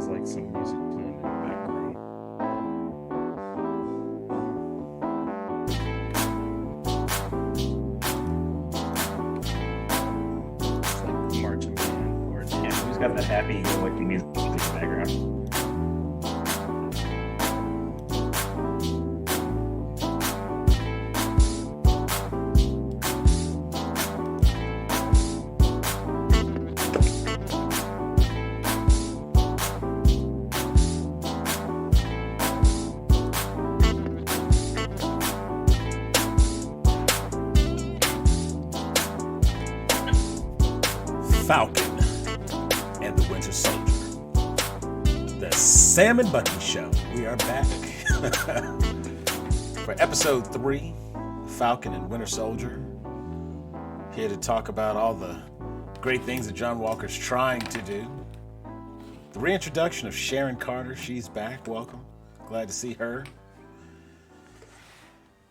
sounds like some music playing in the background. It's like marching band or Yeah, who's got that happy go-lucky music in the background? Falcon and the Winter Soldier. The Sam and Bucky Show. We are back for episode 3, Falcon and Winter Soldier. Here to talk about all the great things that John Walker's trying to do. The reintroduction of Sharon Carter. She's back. Welcome. Glad to see her.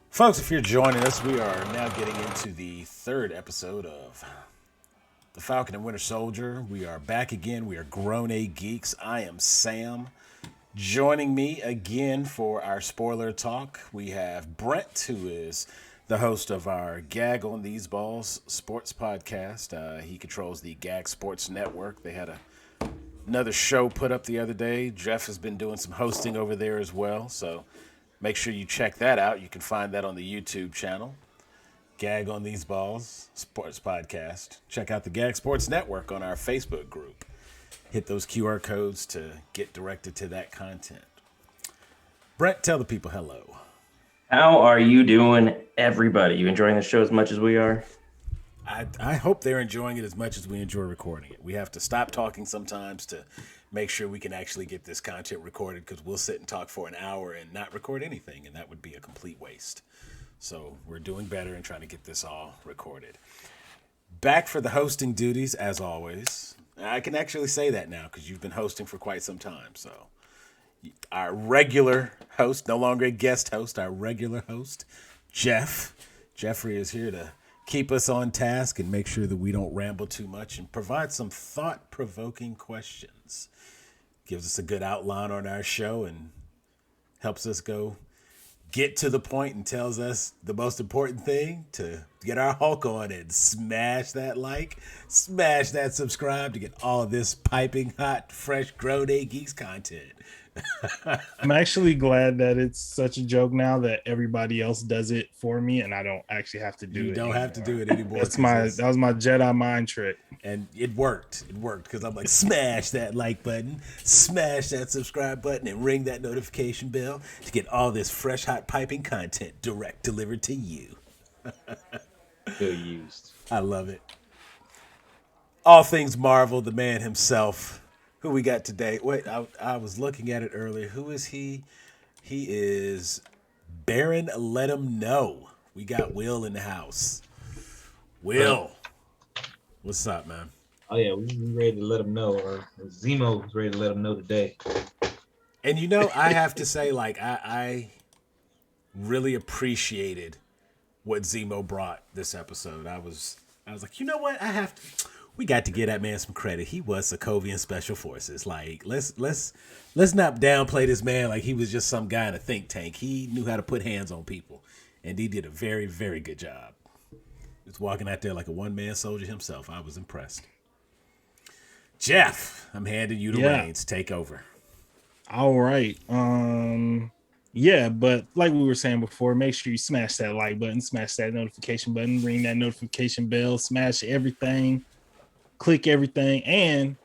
Folks, if you're joining us, we are now getting into the 3rd episode of The Falcon and Winter Soldier. We are back again. We are Grown A Geeks. I am Sam. Joining me again for our spoiler talk, we have Brent, who is the host of our Gag on These Balls sports podcast. He controls the Gag Sports Network. They had another show put up the other day. Jeff has been doing some hosting over there as well, so make sure you check that out. You can find that on the YouTube channel. Gag on These Balls sports podcast. Check out the Gag Sports Network on our Facebook group. Hit those QR codes to get directed to that content. Brent, tell the people hello. How are you doing, everybody? You enjoying the show as much as we are? I hope they're enjoying it as much as we enjoy recording it. We have to stop talking sometimes to make sure we can actually get this content recorded, because we'll sit and talk for an hour and not record anything, and that would be a complete waste. So we're doing better and trying to get this all recorded. Back for the hosting duties, as always. I can actually say that now because you've been hosting for quite some time. So our regular host, no longer a guest host, our regular host, Jeffrey is here to keep us on task and make sure that we don't ramble too much and provide some thought-provoking questions. Gives us a good outline on our show and helps us get to the point and tells us the most important thing, to get our Hulk on and smash that like, smash that subscribe to get all of this piping hot, fresh Grown A Geeks content. I'm actually glad that it's such a joke now that everybody else does it for me and I don't actually have to do it. You don't have to do it anymore. That was my Jedi mind trick. And it worked. It worked because I'm like, smash that like button, smash that subscribe button, and ring that notification bell to get all this fresh, hot piping content direct delivered to you. Good used. I love it. All things Marvel, the man himself. Who we got today? Wait, I was looking at it earlier. Who is he? He is Baron Let Him Know. We got Will in the house. Will. What's up, man? Oh yeah, we ready to let him know, or Zemo was ready to let him know today. And you know, I have to say, like, I really appreciated what Zemo brought this episode. I was like, you know what? We got to give that man some credit. He was Sokovian Special Forces. Like, let's not downplay this man like he was just some guy in a think tank. He knew how to put hands on people, and he did a very, very good job. He was walking out there like a one-man soldier himself. I was impressed. Jeff, I'm handing you the reins. Take over. All right. Yeah, but like we were saying before, make sure you smash that like button, smash that notification button, ring that notification bell, smash everything, click everything, and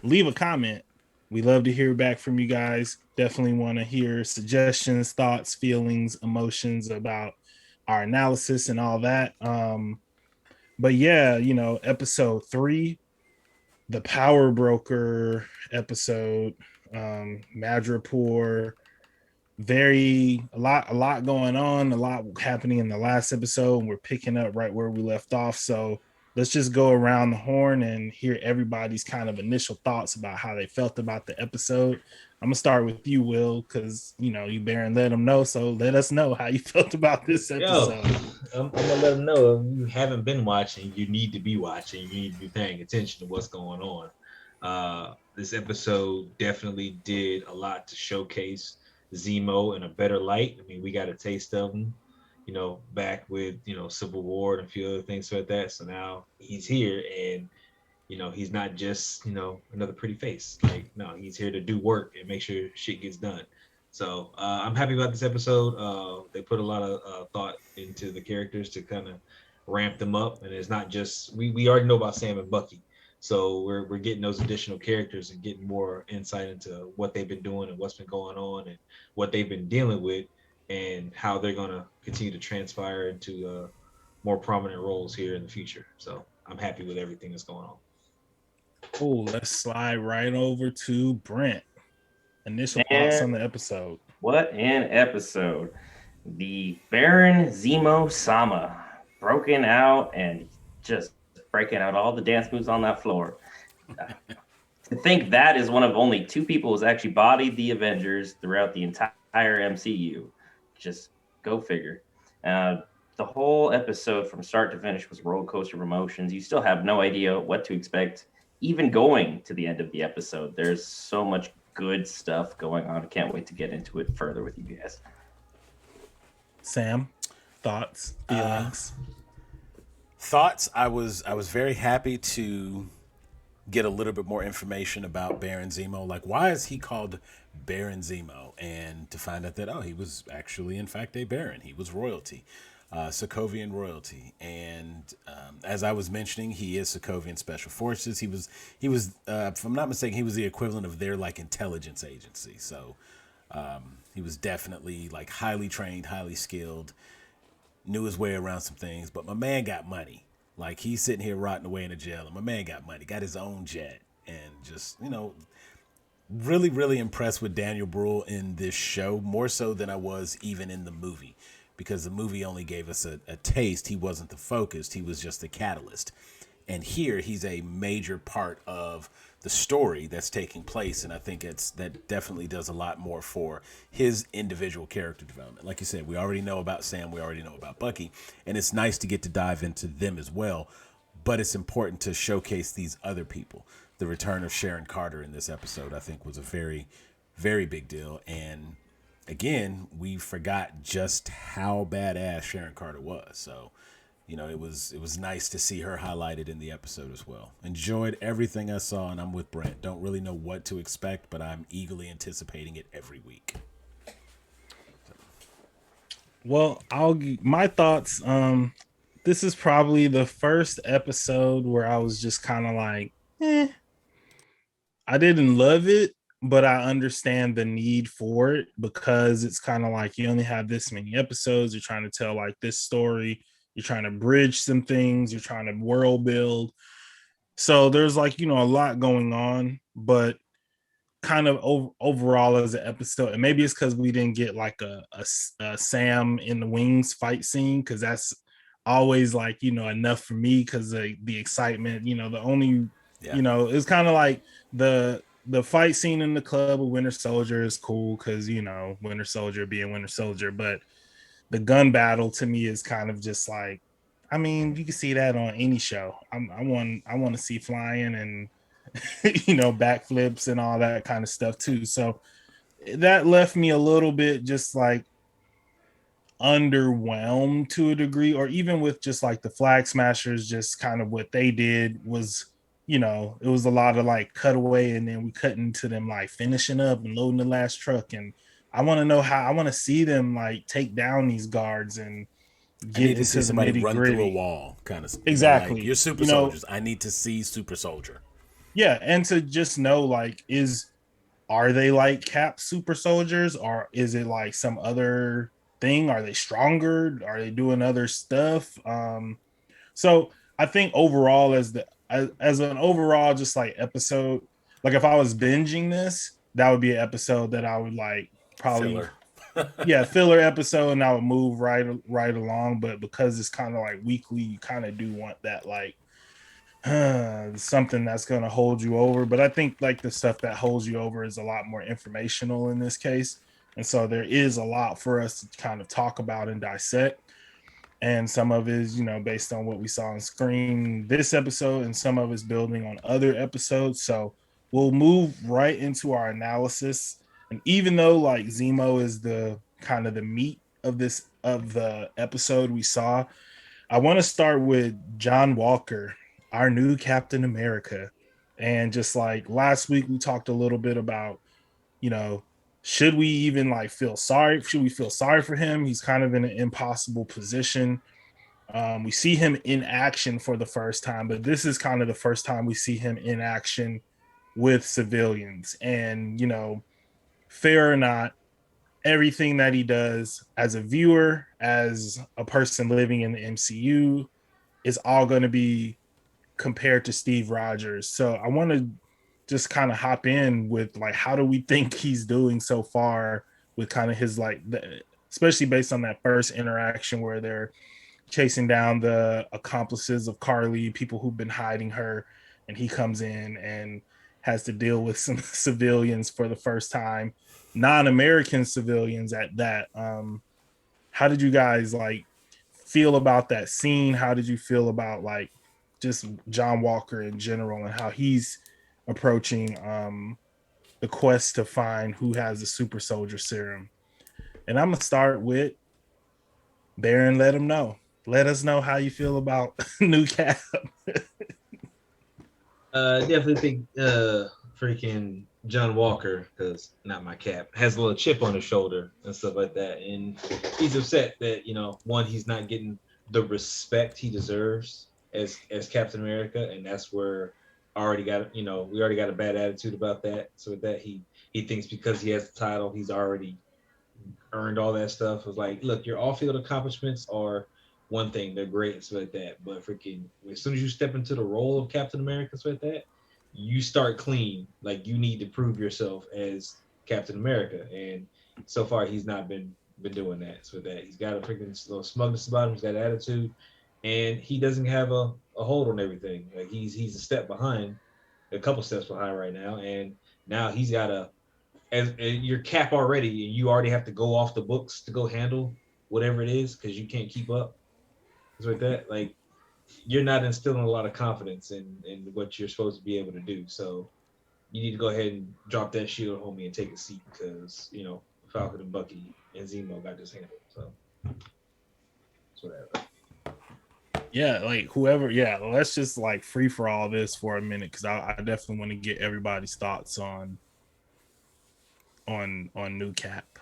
leave a comment. We love to hear back from you guys. Definitely want to hear suggestions, thoughts, feelings, emotions about our analysis and all that. But yeah, you know, episode 3, the Power Broker episode, Madripoor. A lot going on, a lot happening in the last episode, and we're picking up right where we left off. So let's just go around the horn and hear everybody's kind of initial thoughts about how they felt about the episode. I'm gonna start with you, Will, because you know you bear and let them know. So let us know how you felt about this episode. I'm gonna let them know if you haven't been watching, you need to be watching. You need to be paying attention to what's going on. This episode definitely did a lot to showcase Zemo in a better light. I mean, we got a taste of him, back with Civil War and a few other things like that. So now he's here, and he's not just another pretty face. Like, no, he's here to do work and make sure shit gets done. So I'm happy about this episode. They put a lot of thought into the characters to kind of ramp them up, and it's not just we already know about Sam and Bucky, so we're getting those additional characters and getting more insight into what they've been doing and what's been going on and what they've been dealing with and how they're gonna continue to transpire into more prominent roles here in the future. So I'm happy with everything that's going on. Oh, let's slide right over to Brent. Initial thoughts on And the episode. what an episode. The Baron Zemo Sama broken out and just breaking out all the dance moves on that floor. To think that is one of only two people who's actually bodied the Avengers throughout the entire MCU. Just go figure. The whole episode from start to finish was a roller coaster of emotions. You still have no idea what to expect, even going to the end of the episode. There's so much good stuff going on. I can't wait to get into it further with you guys. Sam, thoughts, feelings? Thoughts. I was very happy to get a little bit more information about Baron Zemo. Like, why is he called Baron Zemo? And to find out that, he was actually, in fact, a Baron. He was royalty, Sokovian royalty. And as I was mentioning, he is Sokovian Special Forces. He was, if I'm not mistaken, he was the equivalent of their like intelligence agency. So he was definitely like highly trained, highly skilled, knew his way around some things. But my man got money. Like, he's sitting here rotting away in a jail, and my man got money, got his own jet, and just, really, really impressed with Daniel Bruhl in this show, more so than I was even in the movie, because the movie only gave us a taste. He wasn't the focus. He was just the catalyst. And here, he's a major part of the story that's taking place, and I think that definitely does a lot more for his individual character development. Like you said, we already know about Sam, we already know about Bucky, and it's nice to get to dive into them as well, but it's important to showcase these other people. The return of Sharon Carter in this episode, I think, was a very, very big deal, and again, we forgot just how badass Sharon Carter was, so it was nice to see her highlighted in the episode as well. Enjoyed everything I saw, and I'm with Brent. Don't really know what to expect, but I'm eagerly anticipating it every week. Well, my thoughts. This is probably the first episode where I was just kind of like, I didn't love it, but I understand the need for it because it's kind of like you only have this many episodes. You're trying to tell like this story. You're trying to bridge some things. You're trying to world build. So there's like, a lot going on, but kind of overall as an episode, and maybe it's because we didn't get like a Sam in the wings fight scene, because that's always like, enough for me because the excitement, the only, it's kind of like the fight scene in the club of Winter Soldier is cool because, Winter Soldier being Winter Soldier, but the gun battle to me is kind of just like, I mean, you can see that on any show. I want to see flying and backflips and all that kind of stuff too. So that left me a little bit just like underwhelmed to a degree, or even with just like the Flag Smashers, just kind of what they did was, it was a lot of like cutaway, and then we cut into them like finishing up and loading the last truck, and I want to know how, I want to see them like take down these guards and I need get to see into the somebody nitty run through a gritty. wall, kind of. Exactly. Like, you're super soldiers. I need to see super soldier. Yeah, and to just know like, are they like Cap super soldiers, or is it like some other thing? Are they stronger? Are they doing other stuff? So I think overall, as an overall just like episode, like if I was binging this, that would be an episode that I would like probably Filler. yeah, filler episode, and I would move right along. But because it's kind of like weekly, you kind of do want that like something that's going to hold you over. But I think like the stuff that holds you over is a lot more informational in this case, and so there is a lot for us to kind of talk about and dissect. And some of it is, based on what we saw on screen this episode, and some of it's building on other episodes. So we'll move right into our analysis. And even though like Zemo is the kind of the meat of the episode we saw, I want to start with John Walker, our new Captain America. And just like last week, we talked a little bit about, you know, should we even like feel sorry? Should we feel sorry for him? He's kind of in an impossible position. We see him in action for the first time, but this is kind of the first time we see him in action with civilians. And, fair or not, everything that he does as a viewer, as a person living in the MCU, is all going to be compared to Steve Rogers. So I want to just kind of hop in with like, how do we think he's doing so far with kind of his especially based on that first interaction where they're chasing down the accomplices of Carly, people who've been hiding her, and he comes in and has to deal with some civilians for the first time, non-American civilians at that. How did you guys like feel about that scene? How did you feel about like just John Walker in general and how he's approaching the quest to find who has the super soldier serum? And I'm gonna start with Baron. Let him know. Let us know how you feel about new Cap. Definitely think freaking John Walker, because not my Cap, has a little chip on his shoulder and stuff like that, and he's upset that one, he's not getting the respect he deserves as Captain America, and that's where we already got a bad attitude about that. So with that, he thinks because he has the title, he's already earned all that stuff. It was like, look, your off-field accomplishments are one thing, they're great and stuff like that, but freaking as soon as you step into the role of Captain America, stuff like that, you start clean. Like, you need to prove yourself as Captain America, and so far he's not been doing that. So that he's got a freaking little smugness about him, he's got attitude, and he doesn't have a hold on everything. Like, he's a step behind, a couple steps behind right now, and now he's got as your Cap already, you already have to go off the books to go handle whatever it is because you can't keep up. It's like that. Like, you're not instilling a lot of confidence in what you're supposed to be able to do. So you need to go ahead and drop that shield, homie, and take a seat because Falcon and Bucky and Zemo got this handled. So it's whatever. Yeah, like whoever. Yeah, let's just like free for all this for a minute because I definitely want to get everybody's thoughts on new Cap.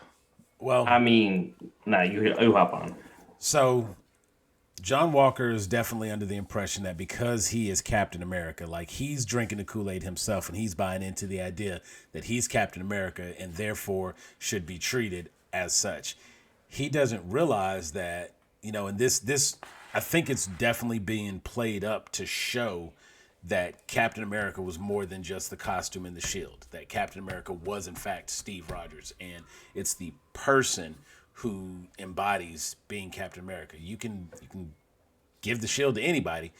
Well, I mean, nah, you hop on. So John Walker is definitely under the impression that because he is Captain America, like he's drinking the Kool-Aid himself and he's buying into the idea that he's Captain America and therefore should be treated as such. He doesn't realize that, and this I think it's definitely being played up to show that Captain America was more than just the costume and the shield, that Captain America was in fact Steve Rogers, and it's the person who embodies being Captain America. You can give the shield to anybody,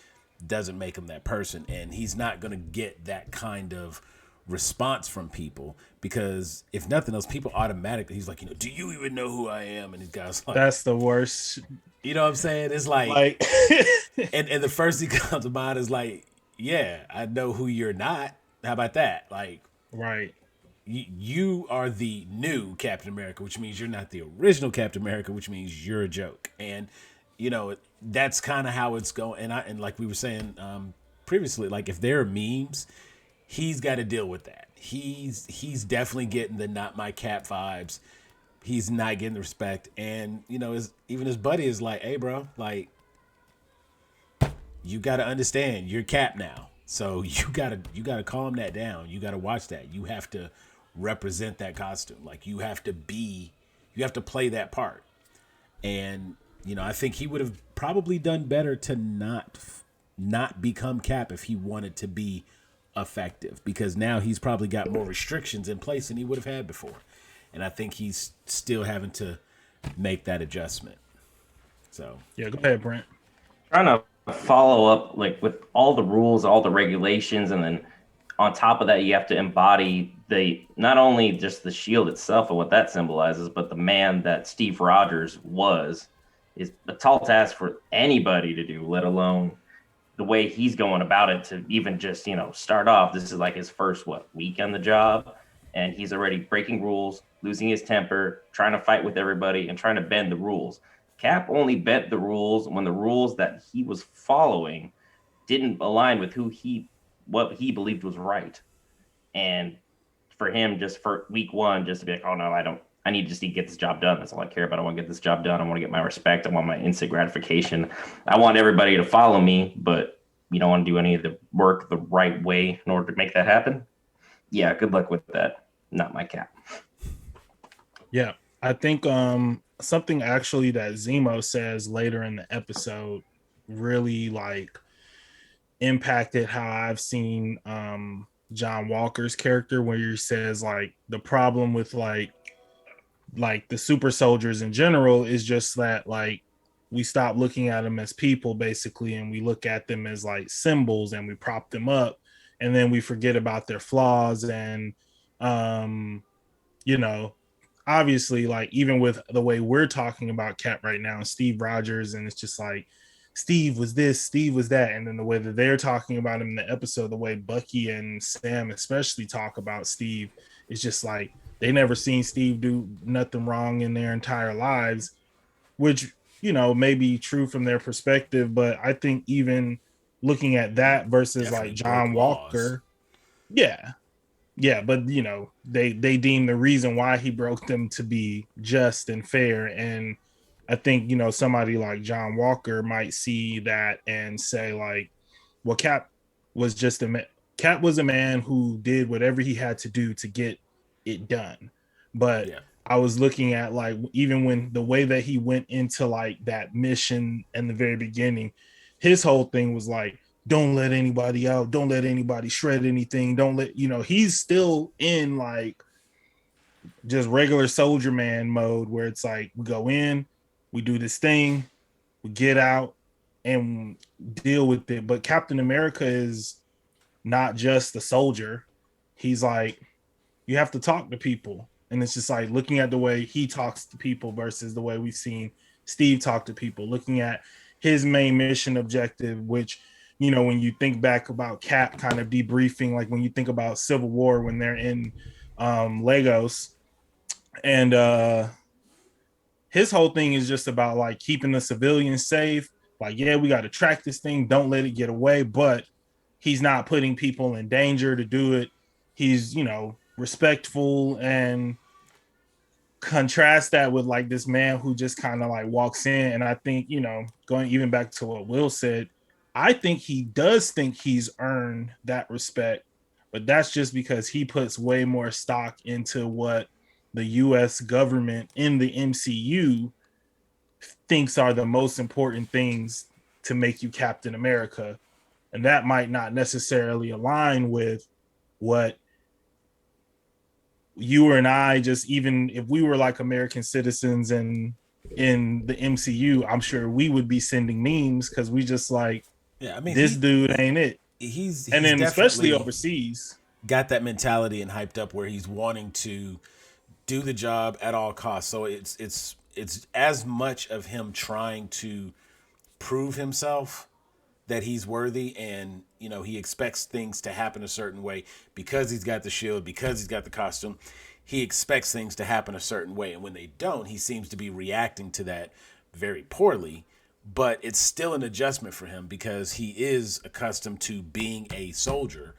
doesn't make him that person, and he's not going to get that kind of response from people because if nothing else, people automatically, he's like, do you even know who I am? And these guys like, that's the worst. You know what I'm saying? It's like and the first thing comes to mind is like, yeah, I know who you're not. How about that? Like, right. You are the new Captain America, which means you're not the original Captain America, which means you're a joke. And, that's kind of how it's going. And like we were saying previously, like if there are memes, he's got to deal with that. He's definitely getting the not my Cap vibes. He's not getting the respect. And, even his buddy is like, hey, bro, like, you got to understand you're Cap now. So you gotta calm that down. You gotta watch that. You have to represent that costume. Like you have to play that part. And I think he would have probably done better to not become Cap if he wanted to be effective, because now he's probably got more restrictions in place than he would have had before. And I think he's still having to make that adjustment. So yeah, go ahead, Brent. Trying to follow up like with all the rules, all the regulations, and then on top of that you have to embody not only just the shield itself and what that symbolizes, but the man that Steve Rogers was, is a tall task for anybody to do, let alone the way he's going about it to even just, start off, this is like his first week on the job, and he's already breaking rules, losing his temper, trying to fight with everybody and trying to bend the rules. Cap only bent the rules when the rules that he was following didn't align with what he believed was right. And for him, just for week one, just to be like, oh no, I need to get this job done. That's all I care about. I want to get this job done. I want to get my respect. I want my instant gratification. I want everybody to follow me, but you don't want to do any of the work the right way in order to make that happen. Yeah, good luck with that. Not my Cap. Yeah, I think something actually that Zemo says later in the episode really like impacted how I've seen John Walker's character, where he says like the problem with like the super soldiers in general is just that like we stop looking at them as people basically, and we look at them as like symbols, and we prop them up, and then we forget about their flaws. And you know, obviously, like even with the way we're talking about Cap right now, Steve Rogers, and it's just like Steve was this, Steve was that, and then the way that they're talking about him in the episode, the way Bucky and Sam especially talk about Steve, is just like they never seen Steve do nothing wrong in their entire lives, which, you know, may be true from their perspective. But I think even looking at that versus Definitely like John Walker, yeah, but you know, they deem the reason why he broke them to be just and fair. And I think, you know, somebody like John Walker might see that and say like, well, Cap was just Cap was a man who did whatever he had to do to get it done. But Yeah. I was looking at like even when the way that he went into like that mission in the very beginning, his whole thing was like, don't let anybody out, don't let anybody shred anything, don't let, you know, he's still in like just regular soldier man mode where it's like we go in, we do this thing, we get out and deal with it. But Captain America is not just a soldier. He's like, you have to talk to people. And it's just like looking at the way he talks to people versus the way we've seen Steve talk to people, looking at his main mission objective, which, you know, when you think back about Cap kind of debriefing, like when you think about Civil War, when they're in Lagos, and his whole thing is just about like keeping the civilians safe. Like, yeah, we got to track this thing. Don't let it get away. But he's not putting people in danger to do it. He's, you know, respectful, and contrast that with like this man who just kind of like walks in. And I think, you know, going even back to what Will said, I think he does think he's earned that respect, but that's just because he puts way more stock into what the US government in the MCU thinks are the most important things to make you Captain America. And that might not necessarily align with what you and I, just even if we were like American citizens and in the MCU, I'm sure we would be sending memes because we just like, Yeah, I mean, this dude ain't it. He's And then especially definitely overseas. got that mentality and hyped up where he's wanting to do the job at all costs. So it's as much of him trying to prove himself that he's worthy, and you know he expects things to happen a certain way because he's got the shield, because he's got the costume. He expects things to happen a certain way, and when they don't, he seems to be reacting to that very poorly. But it's still an adjustment for him because he is accustomed to being a soldier,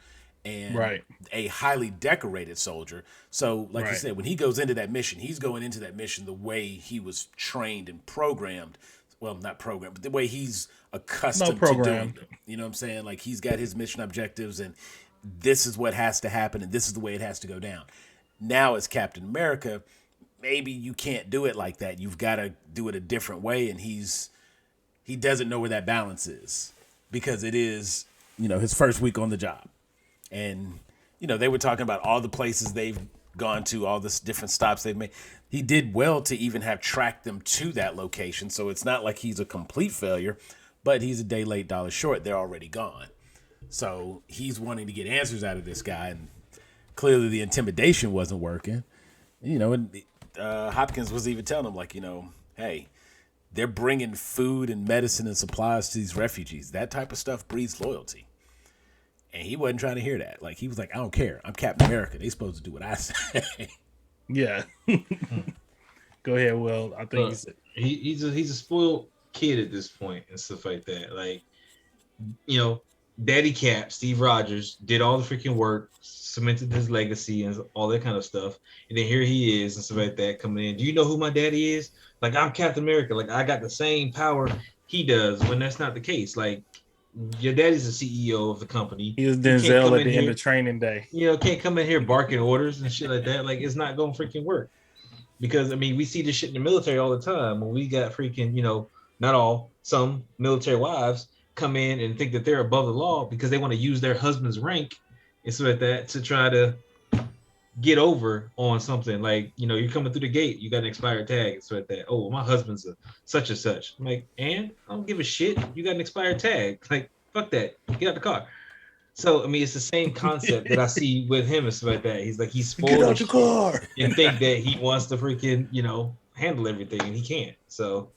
and Right. a highly decorated soldier. So, like you Right. said, when he goes into that mission, he's going into that mission the way he was trained and programmed. Well, not programmed, but the way he's accustomed to doing it. You know what I'm saying? Like he's got his mission objectives, and this is what has to happen, and this is the way it has to go down. Now, as Captain America, maybe you can't do it like that. You've got to do it a different way, and he doesn't know where that balance is because it is, you know, his first week on the job. And, you know, they were talking about all the places they've gone to, all the different stops they've made. He did well to even have tracked them to that location. So it's not like he's a complete failure, but he's a day late, dollar short. They're already gone. So he's wanting to get answers out of this guy. And clearly the intimidation wasn't working. You know, and Hopkins was even telling him, like, you know, hey, they're bringing food and medicine and supplies to these refugees. That type of stuff breeds loyalty. And he wasn't trying to hear that. Like, he was like, I don't care. I'm Captain America. They supposed to do what I say. Yeah. Go ahead, Will. I think he's a spoiled kid at this point and stuff like that. Like, Daddy Cap, Steve Rogers, did all the freaking work, cemented his legacy and all that kind of stuff. And then here he is and stuff like that coming in. Do you know who my daddy is? Like, I'm Captain America. Like, I got the same power he does, when that's not the case. Like, your daddy's the CEO of the company. He was Denzel at the end of Training Day. Can't come in here barking orders and shit like that. Like, it's not going to freaking work. Because, I mean, we see this shit in the military all the time when we got freaking, not all, some military wives come in and think that they're above the law because they want to use their husband's rank and stuff like that to try to get over on something. Like, you're coming through the gate, you got an expired tag and stuff like that. Oh, my husband's a such and such. I'm like, and I don't give a shit. You got an expired tag. Like, fuck that. Get out the car. So, I mean, it's the same concept that I see with him and stuff like that. He's like, he's spoiled. Get out your car. And think that he wants to freaking, handle everything, and he can't. So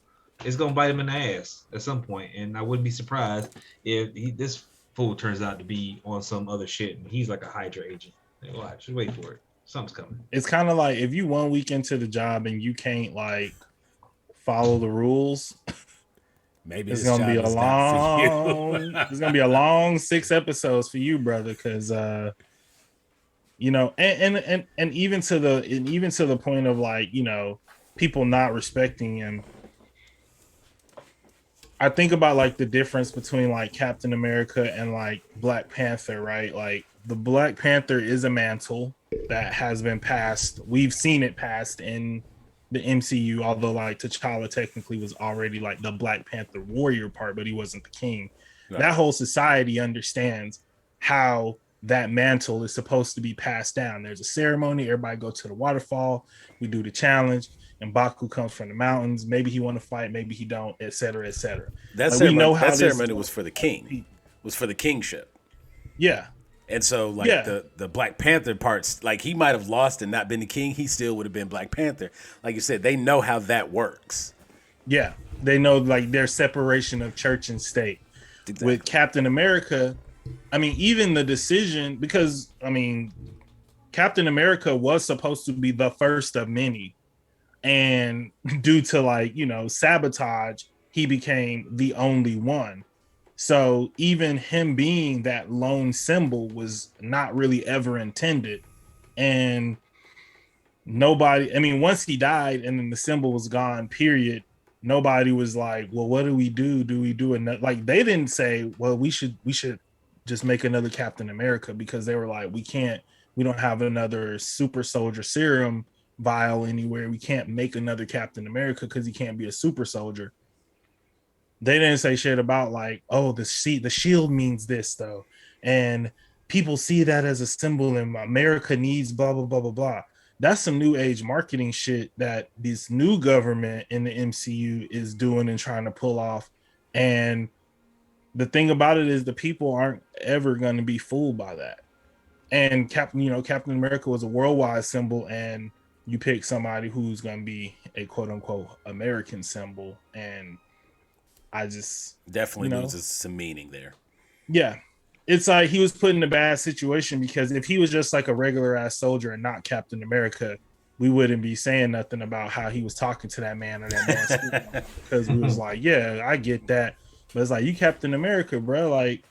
it's gonna bite him in the ass at some point. And I wouldn't be surprised if this fool turns out to be on some other shit and he's like a Hydra agent. Like, watch, just wait for it. Something's coming. It's kind of like if you 1 week into the job and you can't like follow the rules. Maybe it's gonna be a long. It's gonna be a long 6 episodes for you, brother, because and even to the point of like people not respecting him. I think about like the difference between like Captain America and like Black Panther, right? Like the Black Panther is a mantle that has been passed. We've seen it passed in the MCU, although like T'Challa technically was already like the Black Panther warrior part, but he wasn't the king. No. That whole society understands how that mantle is supposed to be passed down. There's a ceremony, everybody go to the waterfall, we do the challenge, and Baku comes from the mountains. Maybe he want to fight, maybe he don't, etc., etc. That like ceremony, we know how that ceremony was for the king. Was for the kingship. Yeah. And so, like, the Black Panther parts, like, he might have lost and not been the king. He still would have been Black Panther. Like you said, they know how that works. Yeah. They know, like, their separation of church and state. Exactly. With Captain America, I mean, even the decision, because, I mean, Captain America was supposed to be the first of many. And due to, like, sabotage, he became the only one. So even him being that lone symbol was not really ever intended. And nobody, I mean, once he died and then the symbol was gone, period, nobody was like, well, what do we do? Do we do another? Like, they didn't say, well, we should just make another Captain America, because they were like, we don't have another super soldier serum vial anywhere. We can't make another Captain America because he can't be a super soldier. They didn't say shit about like, oh, the shield means this though, and people see that as a symbol, and America needs blah blah blah blah blah. That's some new age marketing shit that this new government in the MCU is doing and trying to pull off. And the thing about it is the people aren't ever going to be fooled by that. And Captain America was a worldwide symbol, and you pick somebody who's going to be a quote unquote American symbol, and I just definitely loses some meaning there. Yeah. It's like he was put in a bad situation, because if he was just like a regular ass soldier and not Captain America, we wouldn't be saying nothing about how he was talking to that man or that man. Because we was like, yeah, I get that. But it's like, you Captain America, bro. Like,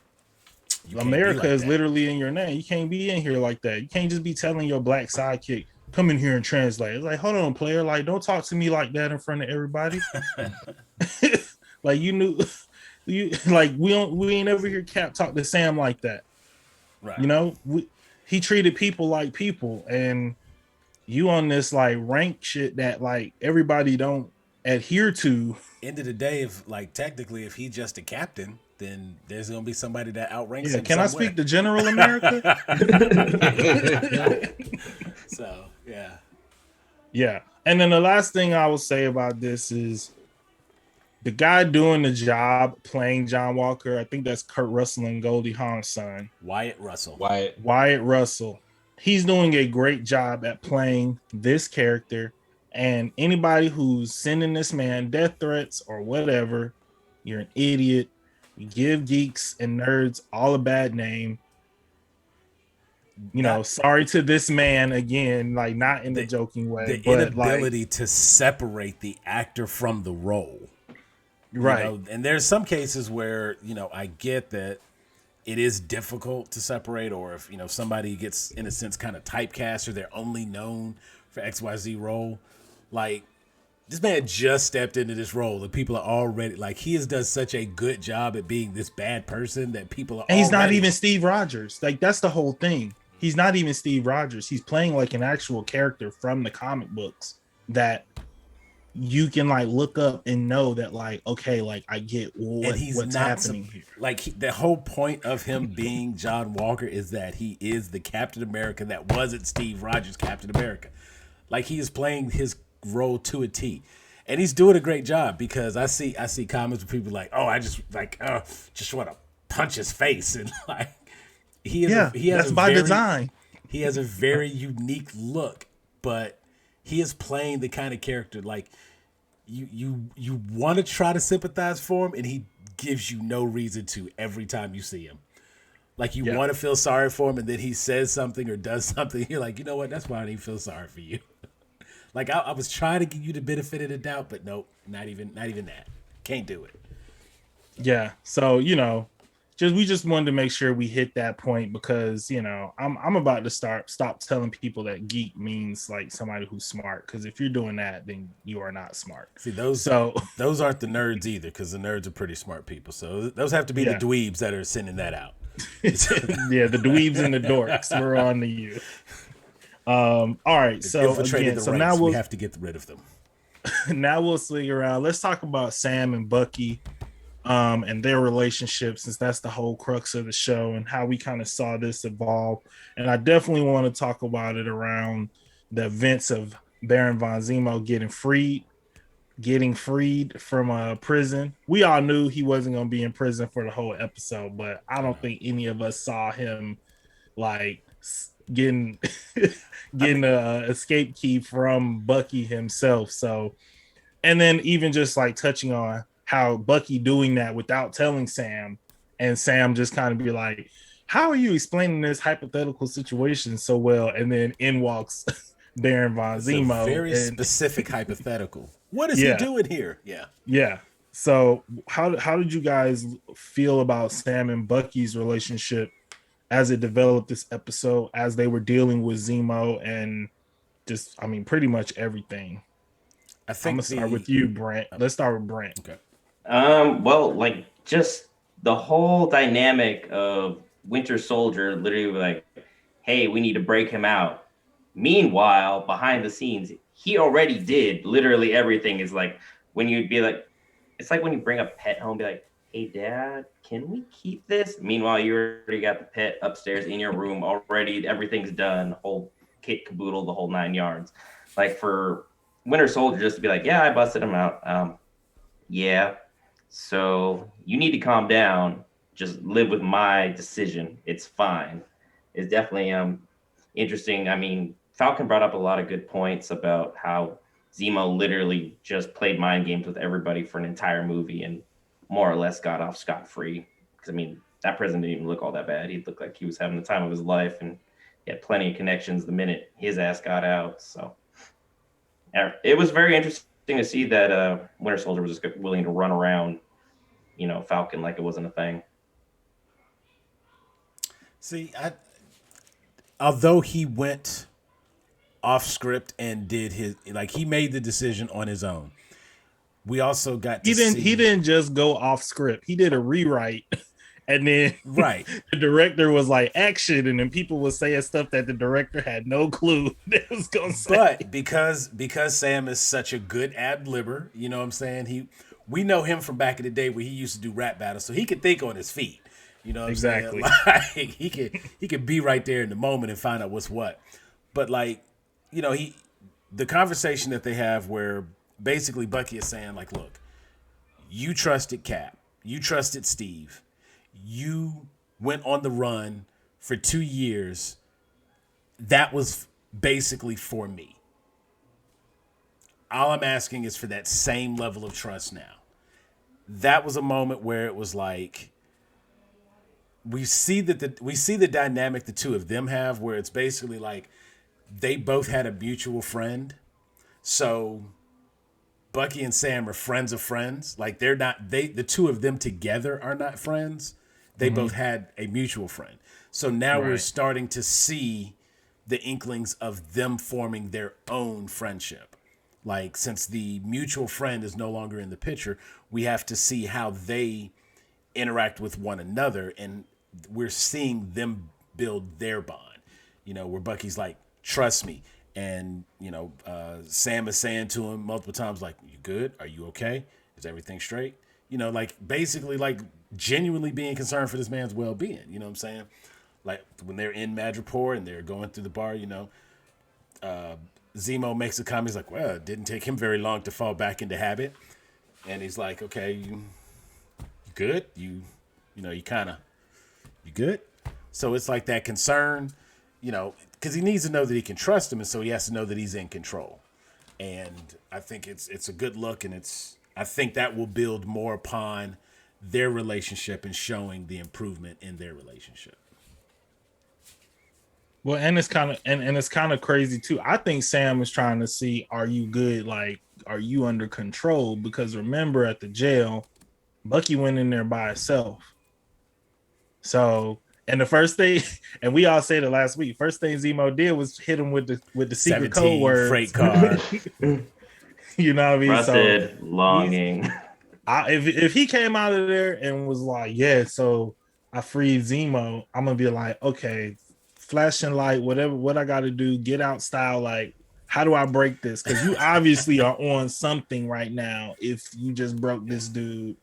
America is literally in your name. You can't be in here like that. You can't just be telling your black sidekick, come in here and translate. It's like, hold on, player. Like, don't talk to me like that in front of everybody. Like, we ain't ever hear Cap talk to Sam like that. Right. He treated people like people, and you on this like rank shit that like everybody don't adhere to. End of the day, if like technically if he's just a captain, then there's gonna be somebody that outranks him. Can I speak to General America? So yeah. Yeah. And then the last thing I will say about this is the guy doing the job playing John Walker, I think that's Kurt Russell and Goldie Hawn's son. Wyatt Russell. Wyatt Russell. He's doing a great job at playing this character And anybody who's sending this man death threats or whatever, you're an idiot. You give geeks and nerds all a bad name. Not Sorry to this man again, like not in a the joking way, the but like, inability to separate the actor from the role. right. And there's some cases where, I get that it is difficult to separate, or if, somebody gets, in a sense, kind of typecast, or they're only known for XYZ role. Like, this man just stepped into this role, and people are already, like, he has done such a good job at being this bad person that people are And he's not already... even Steve Rogers. Like, that's the whole thing. He's not even Steve Rogers. He's playing like an actual character from the comic books that you can like look up and know that, like, okay, like I get what's happening here. Like, the whole point of him being John Walker is that he is the Captain America that wasn't Steve Rogers' Captain America. Like, he is playing his role to a T. And he's doing a great job, because I see comments where people like, oh, I just want to punch his face. And like, he has that's by design. He has a very unique look, but he is playing the kind of character like you want to try to sympathize for him, and he gives you no reason to every time you see him. Like, you want to feel sorry for him, and then he says something or does something. You're like, you know what? That's why I didn't feel sorry for you. Like, I was trying to give you the benefit of the doubt, but nope, not even that. Can't do it. Yeah. So, we just wanted to make sure we hit that point, because, I'm about to stop telling people that geek means like somebody who's smart. Because if you're doing that, then you are not smart. See, those aren't the nerds either, because the nerds are pretty smart people. So those have to be the dweebs that are sending that out. Yeah, the dweebs and the dorks. We're on to you. All right, so again, now we have to get rid of them. Now we'll swing around. Let's talk about Sam and Bucky, and their relationship, since that's the whole crux of the show and how we kind of saw this evolve. And I definitely want to talk about it around the events of Baron von Zemo getting freed from prison. We all knew he wasn't going to be in prison for the whole episode, but I don't think any of us saw him like getting a escape key from Bucky himself. So, and then even just like touching on how Bucky doing that without telling Sam, and Sam just kind of be like, how are you explaining this hypothetical situation so well? And then in walks Baron von Zemo. Very specific hypothetical. What is he doing here? Yeah. So how did you guys feel about Sam and Bucky's relationship as it developed this episode, as they were dealing with Zemo and just, pretty much everything? I think I'm gonna start with you, Brent. Let's start with Brent. Okay. Well, like, just the whole dynamic of Winter Soldier literally like, hey, we need to break him out. Meanwhile, behind the scenes, he already did literally everything. Is like when you'd be like, it's like when you bring a pet home, be like, hey, Dad, can we keep this? Meanwhile, you already got the pet upstairs in your room already. Everything's done, whole kit caboodle, the whole 9 yards. Like, for Winter Soldier just to be like, yeah, I busted him out. Yeah. So you need to calm down. Just live with my decision. It's fine. It's definitely interesting. Falcon brought up a lot of good points about how Zemo literally just played mind games with everybody for an entire movie and more or less got off scot-free. Because, that prison didn't even look all that bad. He looked like he was having the time of his life, and he had plenty of connections the minute his ass got out. So it was very interesting to see that Winter Soldier was just willing to run around, Falcon like it wasn't a thing. See, although he went off script and did he made the decision on his own. We also got he didn't just go off script. He did a rewrite, and then the director was like, action, and then people were saying stuff that the director had no clue that was gonna say. But because Sam is such a good ad-libber, you know what I'm saying? We know him from back in the day where he used to do rap battles, so he could think on his feet. You know what I'm saying? Like, he could be right there in the moment and find out what's what. But the conversation that they have where basically Bucky is saying, like, look, you trusted Cap, you trusted Steve, you went on the run for 2 years. That was basically for me. all I'm asking is for that same level of trust now. That was a moment where it was like we see the dynamic the two of them have, where it's basically like they both had a mutual friend. So Bucky and Sam are friends of friends. Like the two of them together are not friends. They both had a mutual friend. So now we're starting to see the inklings of them forming their own friendship. Like, since the mutual friend is no longer in the picture, we have to see how they interact with one another, and we're seeing them build their bond. Where Bucky's like, trust me. And, Sam is saying to him multiple times, like, you good? Are you okay? Is everything straight? Like, basically, like, genuinely being concerned for this man's well-being. You know what I'm saying? Like, when they're in Madripoor and they're going through the bar, Zemo makes a comment. He's like, well, it didn't take him very long to fall back into habit. And he's like, okay, you good? You good? So it's like that concern, because he needs to know that he can trust him. And so he has to know that he's in control. And I think it's a good look. And I think that will build more upon their relationship and showing the improvement in their relationship. Well, and it's kind of and it's kind of crazy too. I think Sam is trying to see, are you good? Like, are you under control? Because remember, at the jail, Bucky went in there by himself. So, and the first thing, and we all said it last week, first thing Zemo did was hit him with the secret code word, freight car. You know what I mean? Trusted, longing. If he came out of there and was like, yeah, so I freed Zemo, I'm gonna be like, okay, flashing light, whatever, what I got to do, get out style. Like, how do I break this? Because you obviously are on something right now. If you just broke this dude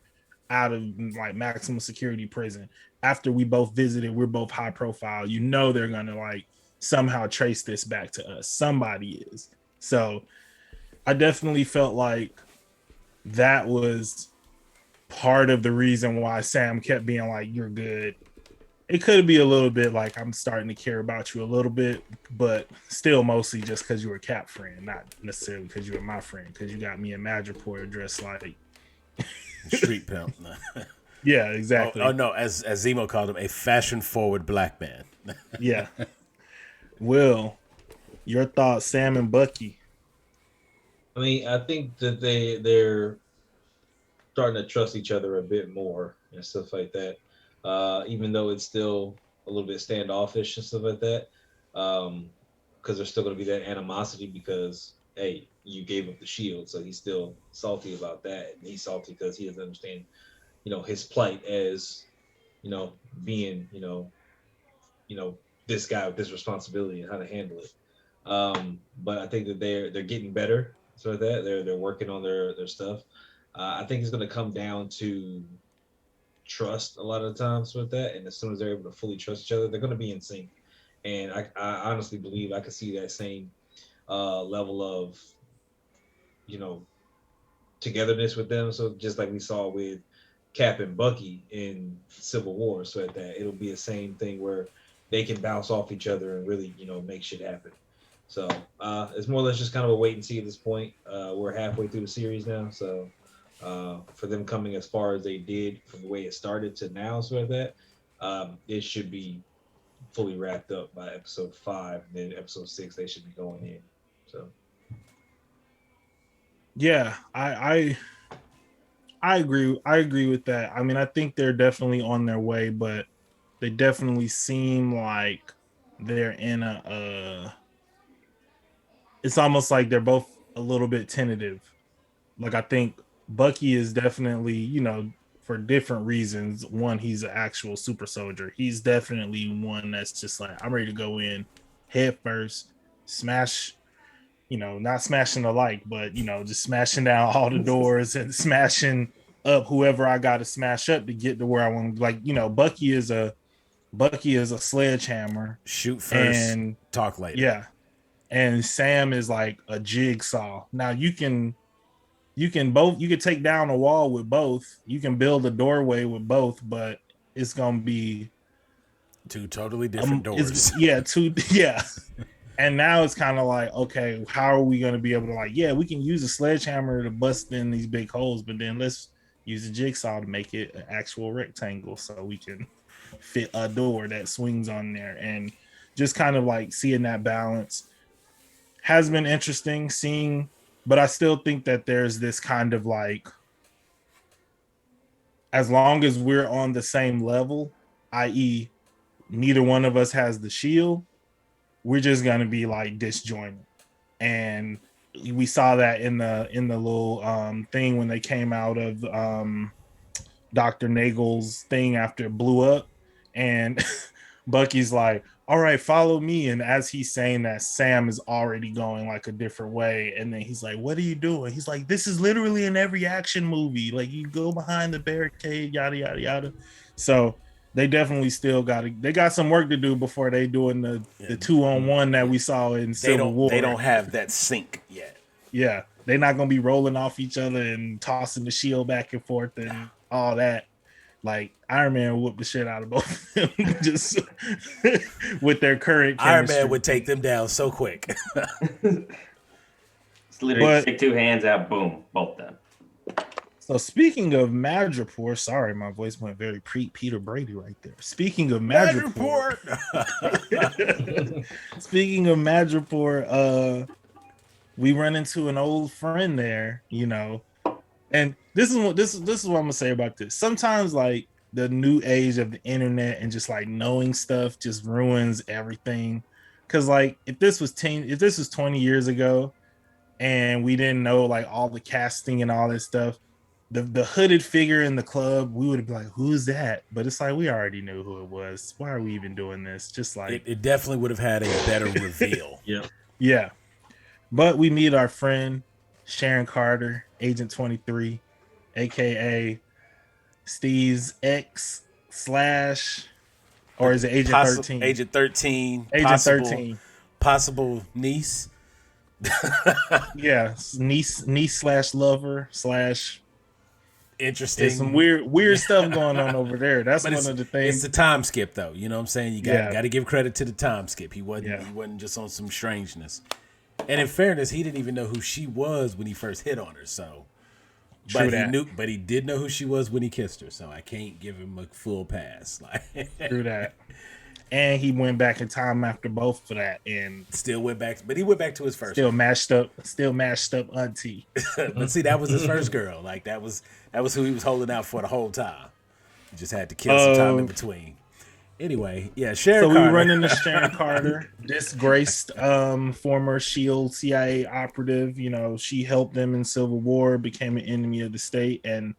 out of like maximum security prison after we both visited, we're both high profile. They're gonna like somehow trace this back to us. Somebody is. So I definitely felt like that was part of the reason why Sam kept being like, you're good. It could be a little bit like, I'm starting to care about you a little bit, but still mostly just because you were a Cap friend, not necessarily because you were my friend, because you got me in Madripoor dressed like street pimp. Yeah, exactly. Oh no, as Zemo called him, a fashion-forward black man. Yeah. Will, your thoughts, Sam and Bucky? I mean, I think that they're starting to trust each other a bit more and stuff like that. Even though it's still a little bit standoffish and stuff like that, because there's still going to be that animosity because, hey, you gave up the shield, so he's still salty about that. And he's salty because he doesn't understand, his plight as, being, this guy with this responsibility and how to handle it. But I think that they're getting better, so that they're working on their stuff. I think it's going to come down to trust a lot of the times with that, and as soon as they're able to fully trust each other, they're going to be in sync. And I honestly believe I could see that same level of togetherness with them. So just like we saw with Cap and Bucky in Civil War, so that it'll be the same thing where they can bounce off each other and really make shit happen. So it's more or less just kind of a wait and see at this point. We're halfway through the series now, so for them coming as far as they did from the way it started to now, so that it should be fully wrapped up by episode 5. Then episode 6 they should be going in. So yeah, I agree with that. I mean, I think they're definitely on their way, but they definitely seem like they're in it's almost like they're both a little bit tentative. Like, I think Bucky is definitely, for different reasons. One, he's an actual super soldier. He's definitely one that's just like, I'm ready to go in head first, smash, not smashing the light, but, just smashing down all the doors and smashing up whoever I got to smash up to get to where I want. Like, Bucky is a sledgehammer. Shoot first and talk later. Yeah. And Sam is like a jigsaw. Now you can take down a wall with both. You can build a doorway with both, but it's gonna be two totally different doors. Yeah. And now it's kind of like, okay, how are we going to be able to like, yeah, we can use a sledgehammer to bust in these big holes, but then let's use a jigsaw to make it an actual rectangle so we can fit a door that swings on there. And just kind of like seeing that balance has been interesting seeing, but I still think that there's this kind of like, as long as we're on the same level, i.e., neither one of us has the shield, we're just gonna be like disjointed. And we saw that in the little thing when they came out of Dr. Nagel's thing after it blew up, and Bucky's like, all right, follow me. And as he's saying that, Sam is already going like a different way. And then he's like, what are you doing? He's like, this is literally in every action movie. Like, you go behind the barricade, yada, yada, yada. So they definitely still they got some work to do before they doing the 2-on-1 that we saw in Civil War. They don't have that sync yet. Yeah. They're not going to be rolling off each other and tossing the shield back and forth and all that. Like Iron Man whooped the shit out of both of them just with their current chemistry. Iron Man would take them down so quick. It's literally stick two hands out, boom, both done. So speaking of Madripoor, sorry, my voice went very Peter Brady right there. Speaking of Madripoor, we run into an old friend there, you know. And this is what I'm gonna say about this. Sometimes like the new age of the internet and just like knowing stuff just ruins everything. Cause like if this was 20 years ago and we didn't know like all the casting and all this stuff, the hooded figure in the club, we would be like, who's that? But it's like we already knew who it was. Why are we even doing this? Just like it definitely would have had a better reveal. Yeah. But we meet our friend Sharon Carter, Agent 23, aka Steve's ex / or is it Agent 13? Agent 13. Agent 13. Possible niece. Yeah, niece / lover / interesting. There's some weird stuff going on over there. That's one of the things. It's the time skip though. You know what I'm saying? You got to give credit to the time skip. He wasn't just on some strangeness. And in fairness, he didn't even know who she was when he first hit on her. So, but he did know who she was when he kissed her. So I can't give him a full pass. True that. And he went back in time after both for that, and still went back. But he went back to his first. Still mashed up auntie. But see, that was his first girl. Like that was who he was holding out for the whole time. He just had to kill some time in between. Anyway, yeah, Sharon Carter. So we run into Sharon Carter, disgraced former S.H.I.E.L.D. CIA operative. You know, she helped them in Civil War, became an enemy of the state. And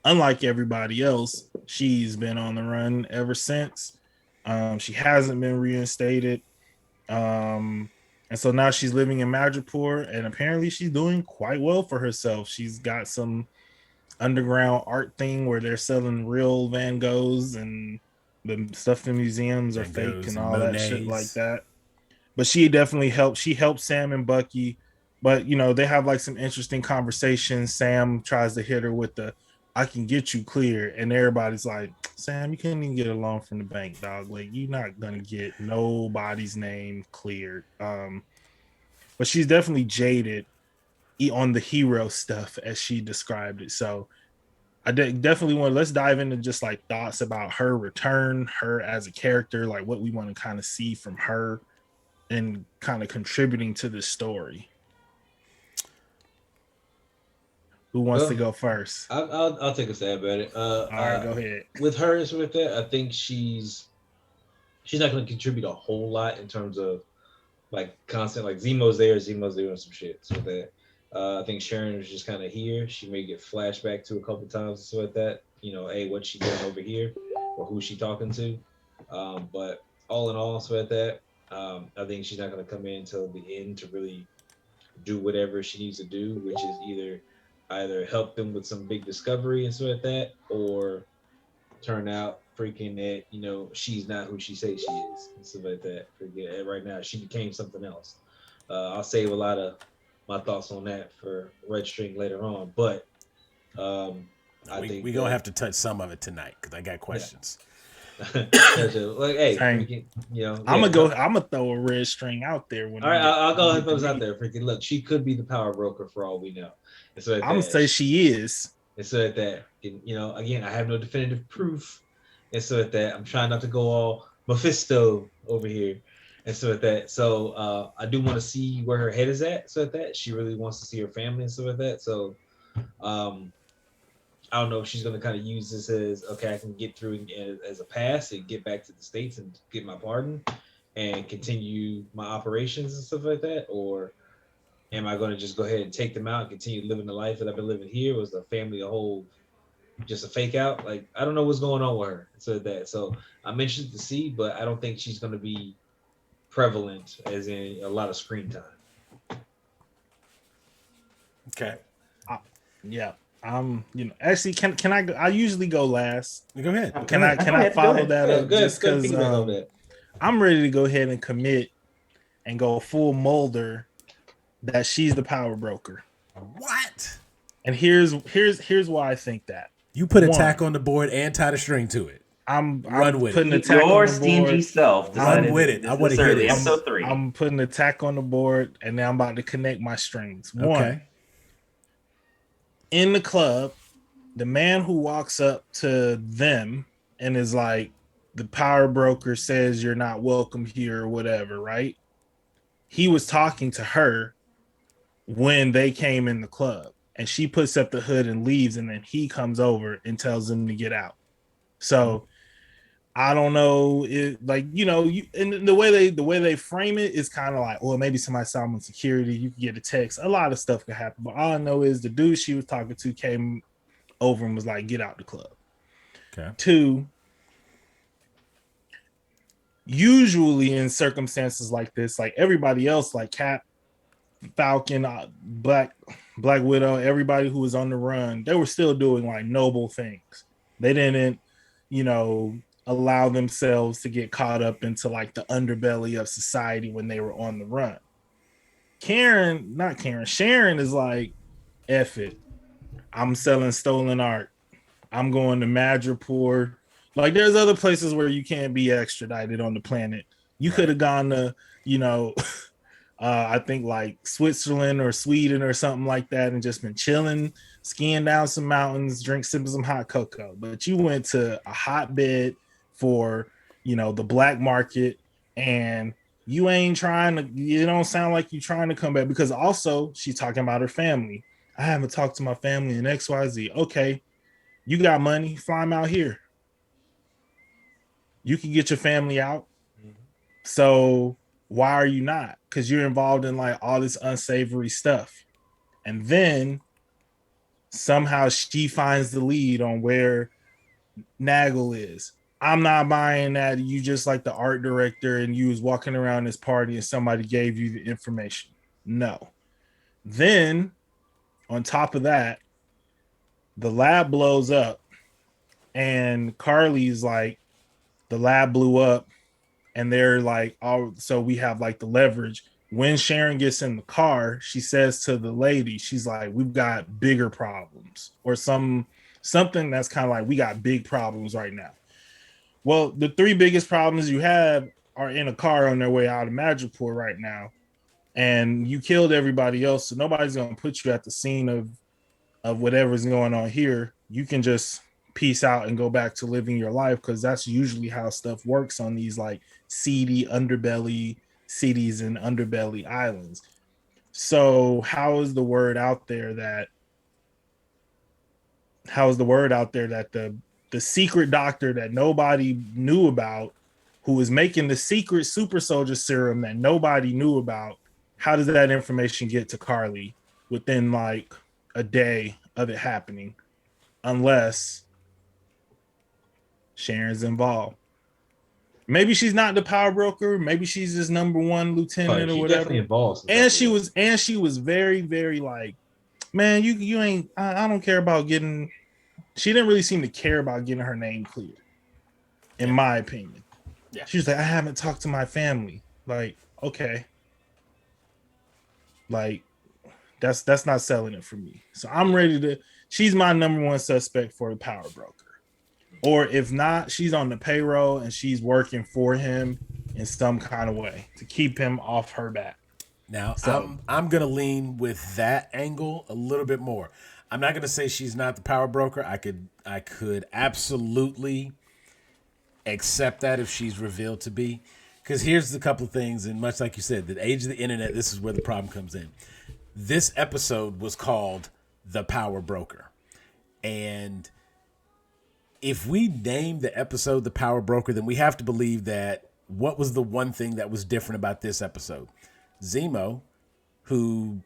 unlike everybody else, she's been on the run ever since. She hasn't been reinstated. And so now she's living in Madripoor, and apparently she's doing quite well for herself. She's got some underground art thing where they're selling real Van Goghs and the stuff in museums are fake and all that shit like that. But she definitely helped. She helped Sam and Bucky, but you know, they have like some interesting conversations. Sam tries to hit her with the I can get you clear, and everybody's like, Sam, you can't even get a loan from the bank, dog. Like, you're not gonna get nobody's name cleared. But she's definitely jaded on the hero stuff as she described it. So I definitely let's dive into just like thoughts about her return, her as a character, like what we want to kind of see from her and kind of contributing to the story. Who wants to go first? I'll take a stab at it. All right, go ahead. With her and with that, I think she's not going to contribute a whole lot in terms of like constant. Like Zemo's doing some shit. So that I think Sharon is just kind of here. She may get flashback to a couple times and stuff like that. You know, what she doing over here, or who she talking to. But all in all, so at that, I think she's not going to come in until the end to really do whatever she needs to do, which is either help them with some big discovery and stuff like that, or turn out freaking that, you know, she's not who she says she is and stuff like that. Forget right now, she became something else. I'll save a lot of my thoughts on that for Red String later on, but I think we're gonna have to touch some of it tonight because I got questions. Like, hey, Same. freaking, you know, I'm yeah. gonna go. I'm gonna throw a red string out there when All I right, get. I'll When go I ahead and get throw the this out meat. there. Freaking look, she could be the power broker for all we know. And so at I'm gonna that, say she is. and so at that, you know, again, I have no definitive proof. And so at that, I'm trying not to go all Mephisto over here. And so at that, so I do want to see where her head is at. So at that, she really wants to see her family and stuff like that. So um, I don't know if she's going to kind of use this as okay, I can get through as a pass and get back to the states and get my pardon and continue my operations and stuff like that, or am I going to just go ahead and take them out and continue living the life that I've been living here? Was the family a whole just a fake out? Like I don't know what's going on with her. So that so I'm interested to see, but I don't think she's going to be prevalent as in a lot of screen time. Okay. I, yeah. Actually, can I go? I usually go last. Go ahead. Oh, Go ahead. Can go I ahead. Go follow ahead. that up just Good because piggyback on that. I'm ready to go ahead and commit and go full Mulder that she's the power broker. What? And here's why I think that. You put One, attack on the board and tied a string to it. I'm Run with putting it. attack on Your the stingy board. self decided with it. I this wanna hear early, this. episode 3. I'm putting attack on the board, and now I'm about to connect my strings. One, Okay. in the club, the man who walks up to them and is like, the power broker says you're not welcome here or whatever, right? He was talking to her when they came in the club, and she puts up the hood and leaves, and then he comes over and tells them to get out. So I don't know, like and the way they frame it is kind of like, well, maybe somebody saw him on security. You can get a text. A lot of stuff could happen, but all I know is the dude she was talking to came over and was like, "Get out the club." Okay. Two, usually in circumstances like this, like everybody else, like Cap, Falcon, Black Widow, everybody who was on the run, they were still doing like noble things. They didn't, you know, allow themselves to get caught up into like the underbelly of society when they were on the run. Sharon is like, F it. I'm selling stolen art. I'm going to Madripoor. Like, there's other places where you can't be extradited on the planet. You could have gone to, you know, I think like Switzerland or Sweden or something like that, and just been chilling, skiing down some mountains, sipping some hot cocoa. But you went to a hotbed for, the black market, and you ain't trying to. You don't sound like you trying to come back, because also she's talking about her family. I haven't talked to my family in XYZ. Okay, you got money, fly them out here. You can get your family out. So why are you not? Because you're involved in like all this unsavory stuff. And then somehow she finds the lead on where Nagel is. I'm not buying that you just like the art director and you was walking around this party and somebody gave you the information. No. Then on top of that, the lab blows up and Carly's like, the lab blew up, and they're like, oh, so we have like the leverage. When Sharon gets in the car, she says to the lady, she's like, we've got bigger problems, or something that's kind of like, we got big problems right now. Well, the three biggest problems you have are in a car on their way out of Madripoor right now, and you killed everybody else, so nobody's gonna put you at the scene of whatever's going on here. You can just peace out and go back to living your life, because that's usually how stuff works on these like seedy underbelly cities and underbelly islands. So how is the word out there that the secret doctor that nobody knew about, who was making the secret super soldier serum that nobody knew about, how does that information get to Carly within like a day of it happening? Unless Sharon's involved. Maybe she's not the power broker. Maybe she's just number one lieutenant or She whatever. definitely involved. And she was very, very like, man, you ain't. I don't care about getting. She didn't really seem to care about getting her name clear, in my opinion. Yeah. She was like, I haven't talked to my family. Like, okay, like that's not selling it for me. So I'm ready to. She's my number one suspect for the power broker. or if not, she's on the payroll and she's working for him in some kind of way to keep him off her back. Now, So I'm gonna lean with that angle a little bit more. I'm not gonna say she's not the power broker. I could absolutely accept that if she's revealed to be. Because here's the couple of things, and much like you said, the age of the internet, this is where the problem comes in. This episode was called The Power Broker. And if we name the episode The Power Broker, then we have to believe that what was the one thing that was different about this episode? Zemo, who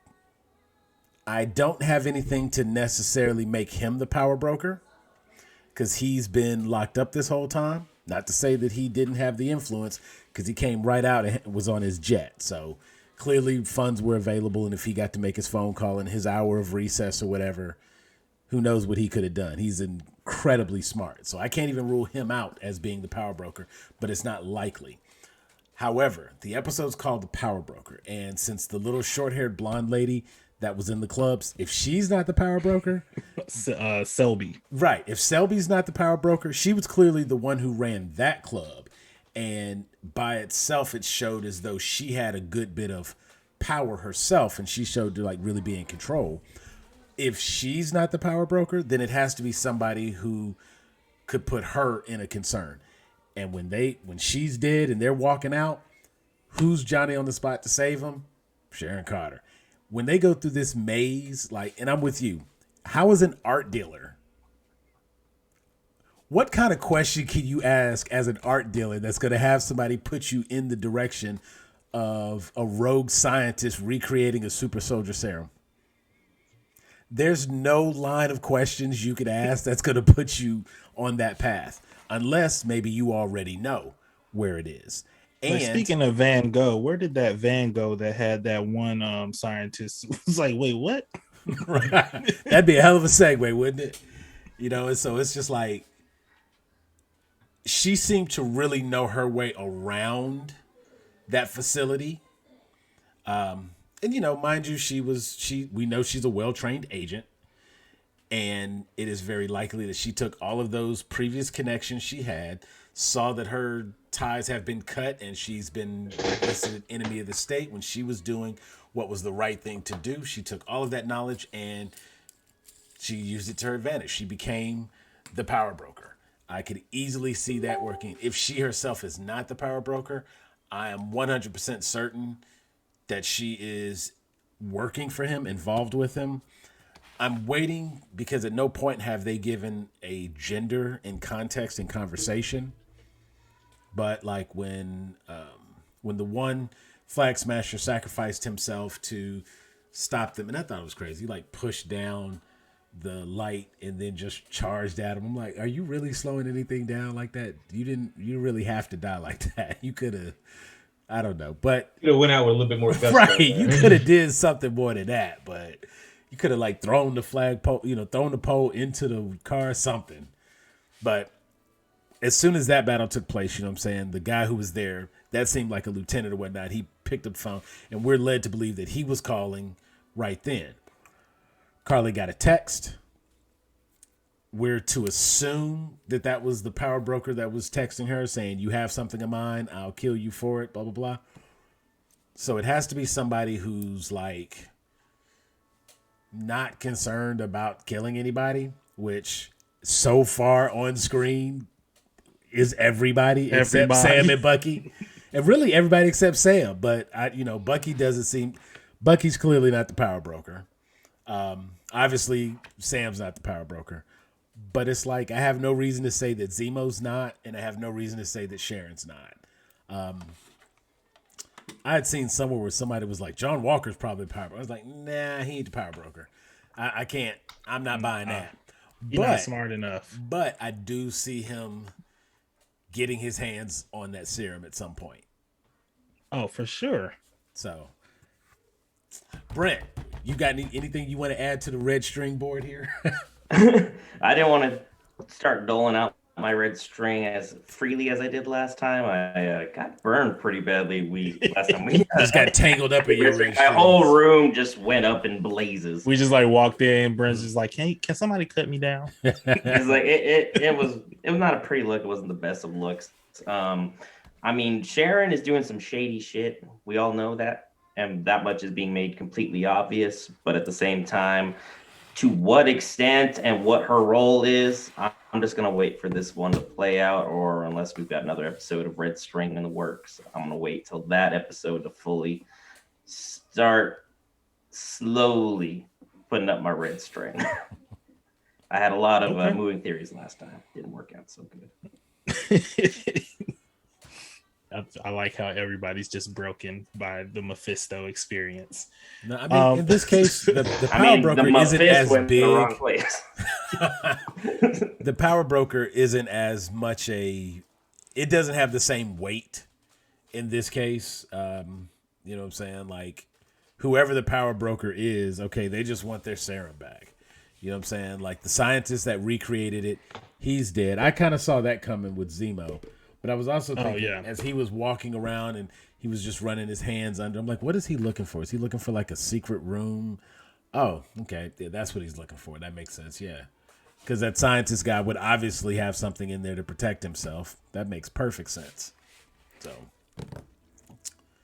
I don't have anything to necessarily make him the power broker because he's been locked up this whole time. Not to say that he didn't have the influence because he came right out and was on his jet. So clearly funds were available. And if he got to make his phone call in his hour of recess or whatever, who knows what he could have done. He's incredibly smart. So I can't even rule him out as being the power broker, but it's not likely. However, the episode's called The Power Broker. And since the little short-haired blonde lady that was in the clubs, if she's not the power broker... Selby. Right. If Selby's not the power broker, she was clearly the one who ran that club. And by itself, it showed as though she had a good bit of power herself. And she showed to like really be in control. If she's not the power broker, then it has to be somebody who could put her in a concern. And when she's dead and they're walking out, who's Johnny on the spot to save them? Sharon Carter. When they go through this maze, like, and I'm with you, how is an art dealer? What kind of question can you ask as an art dealer that's going to have somebody put you in the direction of a rogue scientist recreating a super soldier serum? There's no line of questions you could ask that's going to put you on that path. Unless maybe you already know where it is. And like, speaking of Van Gogh, where did that Van Gogh that had that one scientist was like, wait, what? Right. That'd be a hell of a segue, wouldn't it? You know, and so it's just like she seemed to really know her way around that facility. And you know, mind you, we know she's a well-trained agent. And it is very likely that she took all of those previous connections she had, saw that her ties have been cut, and she's been listed an enemy of the state when she was doing what was the right thing to do. She took all of that knowledge and she used it to her advantage. She became the power broker. I could easily see that working. If she herself is not the power broker, I am 100% certain that she is working for him, involved with him. I'm waiting because at no point have they given a gender in context in conversation. But like when the one flag smasher sacrificed himself to stop them, and I thought it was crazy. He like pushed down the light and then just charged at him. I'm like, are you really slowing anything down like that? You really have to die like that. You could have, I don't know, but You went out with a little bit more gusto. right. You could have did something more than that, but you could have like thrown the flag pole, thrown the pole into the car or something. But as soon as that battle took place, you know what I'm saying, the guy who was there, that seemed like a lieutenant or whatnot. He picked up the phone, and we're led to believe that he was calling right then. Carly got a text. We're to assume that that was the power broker that was texting her saying, you have something of mine, I'll kill you for it, blah, blah, blah. So it has to be somebody who's like not concerned about killing anybody, which so far on screen is everybody except Sam and Bucky. And really everybody except Sam. But Bucky doesn't seem, Bucky's clearly not the power broker. Obviously Sam's not the power broker. But it's like I have no reason to say that Zemo's not, and I have no reason to say that Sharon's not. I had seen somewhere where somebody was like, John Walker's probably the power broker. I was like, nah, he ain't the power broker. I can't. I'm not buying that. You're not smart enough. But I do see him getting his hands on that serum at some point. Oh, for sure. So, Brent, you got anything you want to add to the red string board here? I didn't want to start doling out my red string as freely as I did last time. I got burned pretty badly. Last time we Just got tangled up in your red my whole strings. room just went up in blazes. We just like walked in. Brent's just like, can somebody cut me down? It's like it was not a pretty look. It wasn't the best of looks. I mean, Sharon is doing some shady shit. We all know that, and that much is being made completely obvious. But at the same time, to what extent and what her role is, I'm just gonna wait for this one to play out, or unless we've got another episode of Red String in the works, I'm gonna wait till that episode to fully start slowly putting up my red string. I had a lot of Okay. moving theories last time. Didn't work out so good. I like how everybody's just broken by the Mephisto experience. No, I mean, in this case, the I power mean, broker the isn't Mephisto as went to the wrong big. place. The power broker isn't as much it doesn't have the same weight in this case. You know what I'm saying? Like, whoever the power broker is, okay, they just want their serum back. You know what I'm saying? Like, the scientist that recreated it, he's dead. I kind of saw that coming with Zemo. But I was also thinking, as he was walking around and he was just running his hands under, I'm like, what is he looking for? Is he looking for like a secret room? Oh, okay. Yeah, that's what he's looking for. That makes sense. Yeah. Because that scientist guy would obviously have something in there to protect himself. That makes perfect sense.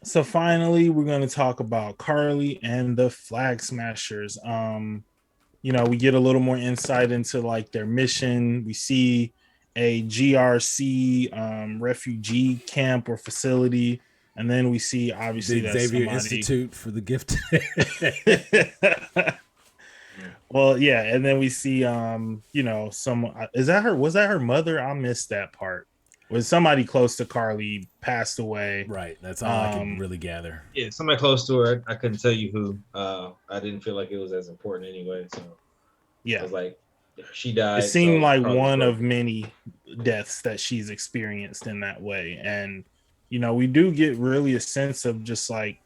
So finally, we're going to talk about Carly and the Flag Smashers. We get a little more insight into like their mission. We see a GRC refugee camp or facility, and then we see obviously the that Xavier somebody... Institute for the Gifted. Well, yeah, and then we see some is that her? Was that her mother? I missed that part. Was somebody close to Carly passed away? Right. That's all I can really gather. Yeah, somebody close to her. I couldn't tell you who. I didn't feel like it was as important anyway. So Yeah, I was like, she died. it seemed so like Carly's one of broken. many deaths that she's experienced in that way. And we do get really a sense of just like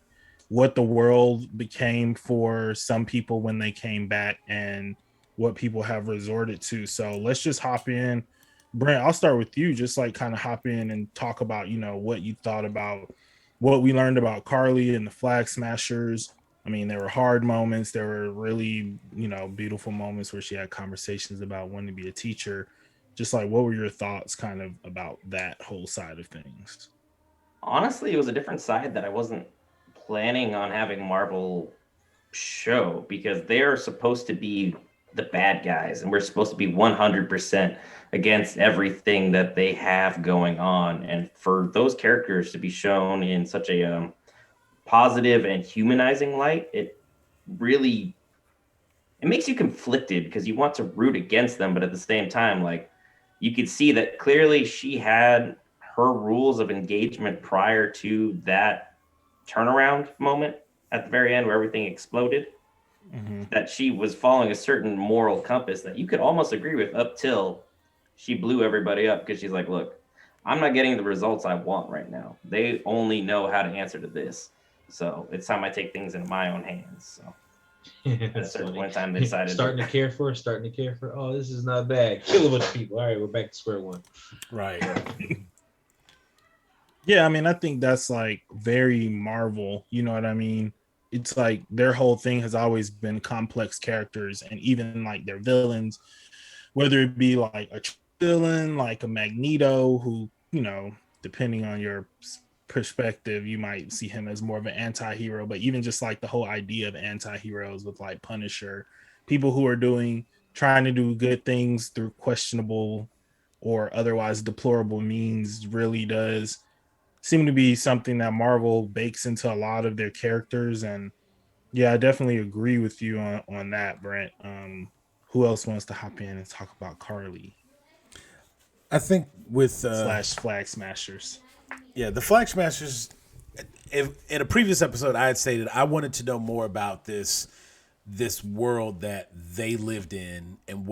what the world became for some people when they came back and what people have resorted to. So let's just hop in. Brent, I'll start with you. Just like kind of hop in and talk about what you thought about what we learned about Carly and the Flag Smashers. I mean, there were hard moments. There were really, beautiful moments where she had conversations about wanting to be a teacher. Just like, what were your thoughts kind of about that whole side of things? Honestly, it was a different side that I wasn't planning on having Marvel show, because they're supposed to be the bad guys and we're supposed to be 100% against everything that they have going on. And for those characters to be shown in such a positive and humanizing light, it makes you conflicted because you want to root against them, but at the same time, like, you could see that clearly she had her rules of engagement prior to that turnaround moment at the very end where everything exploded. Mm-hmm. That she was following a certain moral compass that you could almost agree with up till she blew everybody up, because she's like, look, I'm not getting the results I want right now. They only know how to answer to this. So it's time I take things into my own hands. So at a certain point in time, they decided starting to care for. Oh, this is not bad. Kill a bunch of people. All right, we're back to square one. Right. Yeah, I mean, I think that's like very Marvel. You know what I mean? It's like their whole thing has always been complex characters, and even like their villains, whether it be like a villain, like a Magneto, who, depending on your perspective, you might see him as more of an anti-hero, but even just like the whole idea of anti-heroes with like Punisher, people who are trying to do good things through questionable or otherwise deplorable means, really does seem to be something that Marvel bakes into a lot of their characters. And yeah, I definitely agree with you on that, Brent. Who else wants to hop in and talk about Carly I think with / Flag Smashers? Yeah, the Flag Smashers. In a previous episode, I had stated I wanted to know more about this world that they lived in and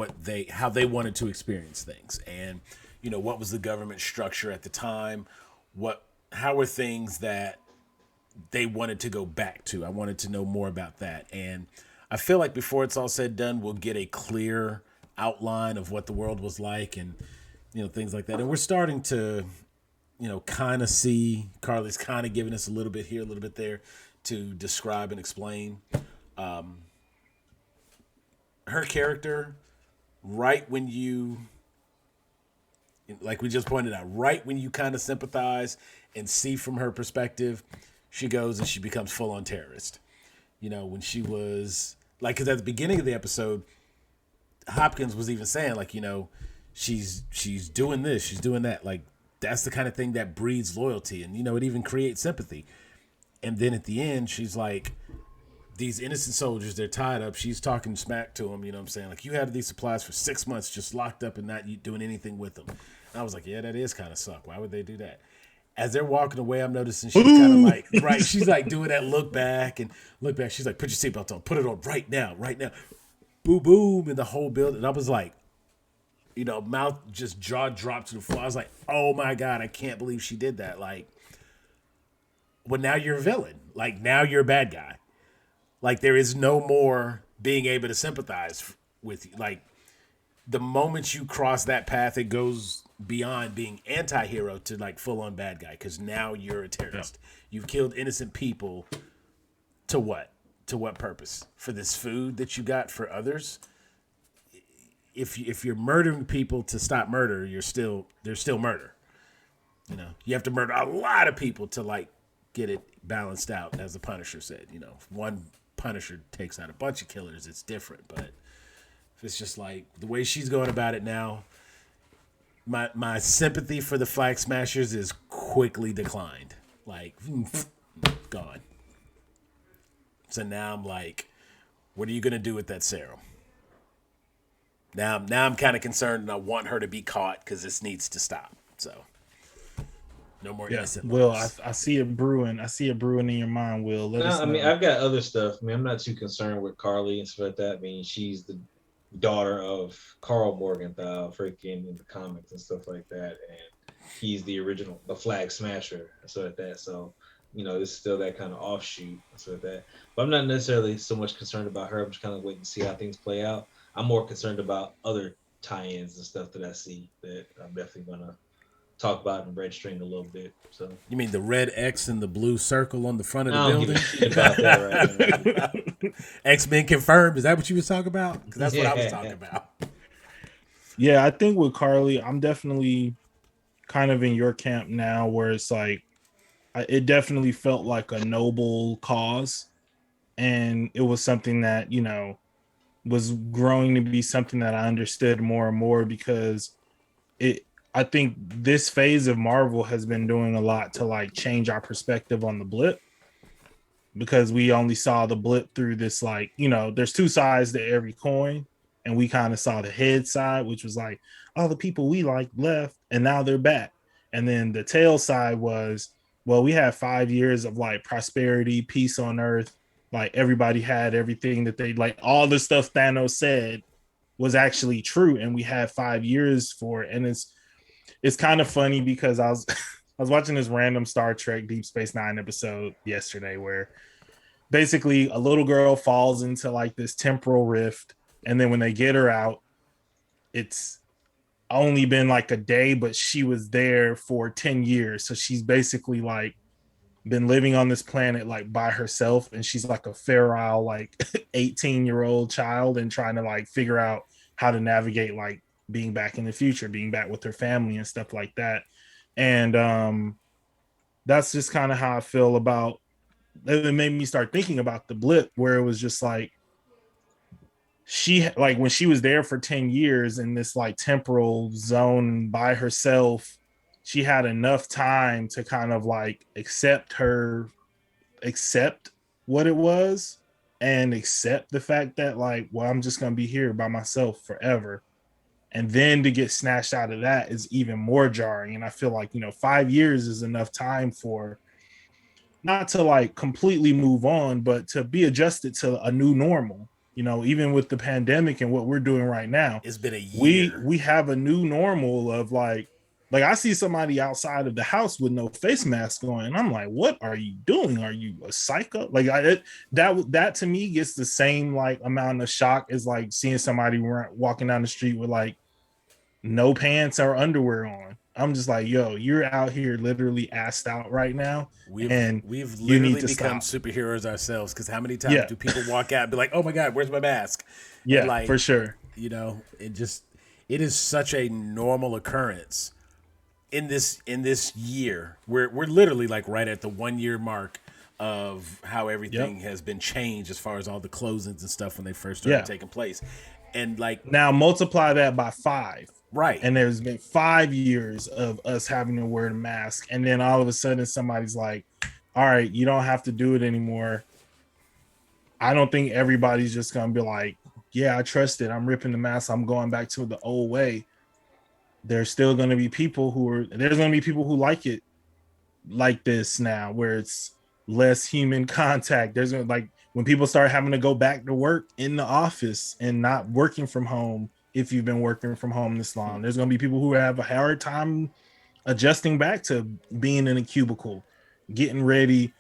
how they wanted to experience things, and what was the government structure at the time, how were things that they wanted to go back to. I wanted to know more about that, and I feel like before it's all said and done, we'll get a clear outline of what the world was like, and things like that. And we're starting to, kind of see Carly's kind of giving us a little bit here, a little bit there to describe and explain her character. Right when you, like we just pointed out, right when you kind of sympathize and see from her perspective, she goes and she becomes full on terrorist. When she was like, because at the beginning of the episode, Hopkins was even saying like, she's doing this, she's doing that. Like that's the kind of thing that breeds loyalty, and it even creates sympathy. And then at the end, she's like, these innocent soldiers, they're tied up. She's talking smack to them. You know what I'm saying? Like, you had these supplies for 6 months just locked up and not doing anything with them. And I was like, yeah, that is kind of suck. Why would they do that? As they're walking away, I'm noticing she's kind of like, right, she's like doing that look back. She's like, put your seatbelt on. Put it on right now. Boom, boom, in the whole building. And I was like, mouth just jaw dropped to the floor. I was like, oh my God, I can't believe she did that. Like, well, now you're a villain. Like, now you're a bad guy. Like, there is no more being able to sympathize with you. Like, the moment you cross that path, it goes beyond being anti-hero to, like, full-on bad guy, because now you're a terrorist. Yeah. You've killed innocent people to what? To what purpose? For this food that you got for others? If you're murdering people to stop murder, there's still murder. You have to murder a lot of people to, like, get it balanced out, as the Punisher said. One Punisher takes out a bunch of killers, it's different. But if it's just like the way she's going about it now, my sympathy for the Flag Smashers is quickly declined. Like, gone. So now I'm like, what are you gonna do with that serum? Now I'm kind of concerned, and I want her to be caught because this needs to stop. So no more innocent. Will, I see it brewing. I see it brewing in your mind, Will. Let us know. I mean, I've got other stuff. I mean, I'm not too concerned with Carly and stuff like that. I mean, she's the daughter of Carl Morgenthau, freaking in the comics and stuff like that. And he's the original, the Flag Smasher and stuff like that. So, this is still that kind of offshoot and stuff like that. But I'm not necessarily so much concerned about her. I'm just kind of waiting to see how things play out. I'm more concerned about other tie-ins and stuff that I see that I'm definitely going to talk about and registering a little bit. So you mean the red X and the blue circle on the front of the building? Give a shit about that right now. X-Men confirmed. Is that what you was talking about? Because that's what I was talking about. Yeah, I think with Carly, I'm definitely kind of in your camp now, where it's like, it definitely felt like a noble cause, and it was something that was growing to be something that I understood more and more, because I think this phase of Marvel has been doing a lot to like change our perspective on the blip, because we only saw the blip through this, like, there's two sides to every coin, and we kind of saw the head side, which was like, all the people we like left and now they're back. And then the tail side was, well, we had 5 years of like prosperity, peace on earth. Like everybody had everything that they like, all the stuff Thanos said was actually true. And we had 5 years for it. And it's kind of funny because I was watching this random Star Trek Deep Space Nine episode yesterday, where basically a little girl falls into like this temporal rift, and then when they get her out, it's only been like a day, but she was there for 10 years. So she's basically like been living on this planet like by herself, and she's like a feral like 18-year-old child, and trying to like figure out how to navigate like being back in the future, being back with her family and stuff like that. And that's just kind of how I feel about it. Made me start thinking about the blip, where it was just like, she, like, when she was there for 10 years in this like temporal zone by herself, she had enough time to kind of like accept what it was, and accept the fact that like, well, I'm just gonna be here by myself forever. And then to get snatched out of that is even more jarring. And I feel like 5 years is enough time for not to like completely move on, but to be adjusted to a new normal. Even with the pandemic and what we're doing right now, it's been a year. We have a new normal of like I see somebody outside of the house with no face mask on, and I'm like, what are you doing? Are you a psycho? Like that to me gets the same like amount of shock as like seeing somebody walking down the street with like no pants or underwear on. I'm just like, yo, you're out here literally assed out right now, and We've you need literally to become stop. superheroes ourselves because how many times Yeah, do people walk out and be like, "Oh my God, where's my mask?" And yeah, like, for sure. it is such a normal occurrence in this year. We're literally like right at the 1 year mark of how Yep. everything has been changed as far as all the closings and stuff when they first started Yeah. taking place, and like, Now multiply that by 5. right. And there's been 5 years of us having to wear a mask. And then all of a sudden somebody's like, all right, you don't have to do it anymore. I don't think everybody's just gonna be like, yeah, I trust it. I'm ripping the mask. I'm going back to the old way. There's still gonna be people there's gonna be people who like it like this now, where it's less human contact. There's like when people start having to go back to work in the office and not working from home. If you've been working from home this long, there's going to be people who have a hard time adjusting back to being in a cubicle, getting ready,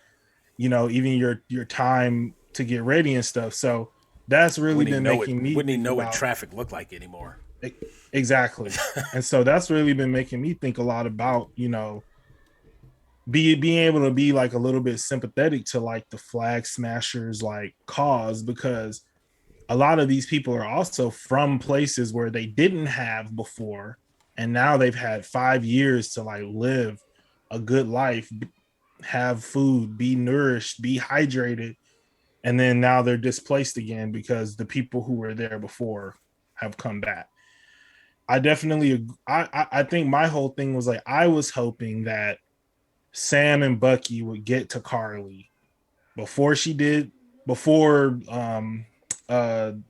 even your time to get ready and stuff. So that's really been making me Wouldn't even think know what about traffic looked like anymore. exactly. And so that's really been making me think a lot about, being able to be like a little bit sympathetic to like the flag smashers like cause, because a lot of these people are also from places where they didn't have before, and now they've had 5 years to like live a good life, have food, be nourished, be hydrated, and then now they're displaced again because the people who were there before have come back. I definitely I think my whole thing was like I was hoping that Sam and Bucky would get to Carly before she did, before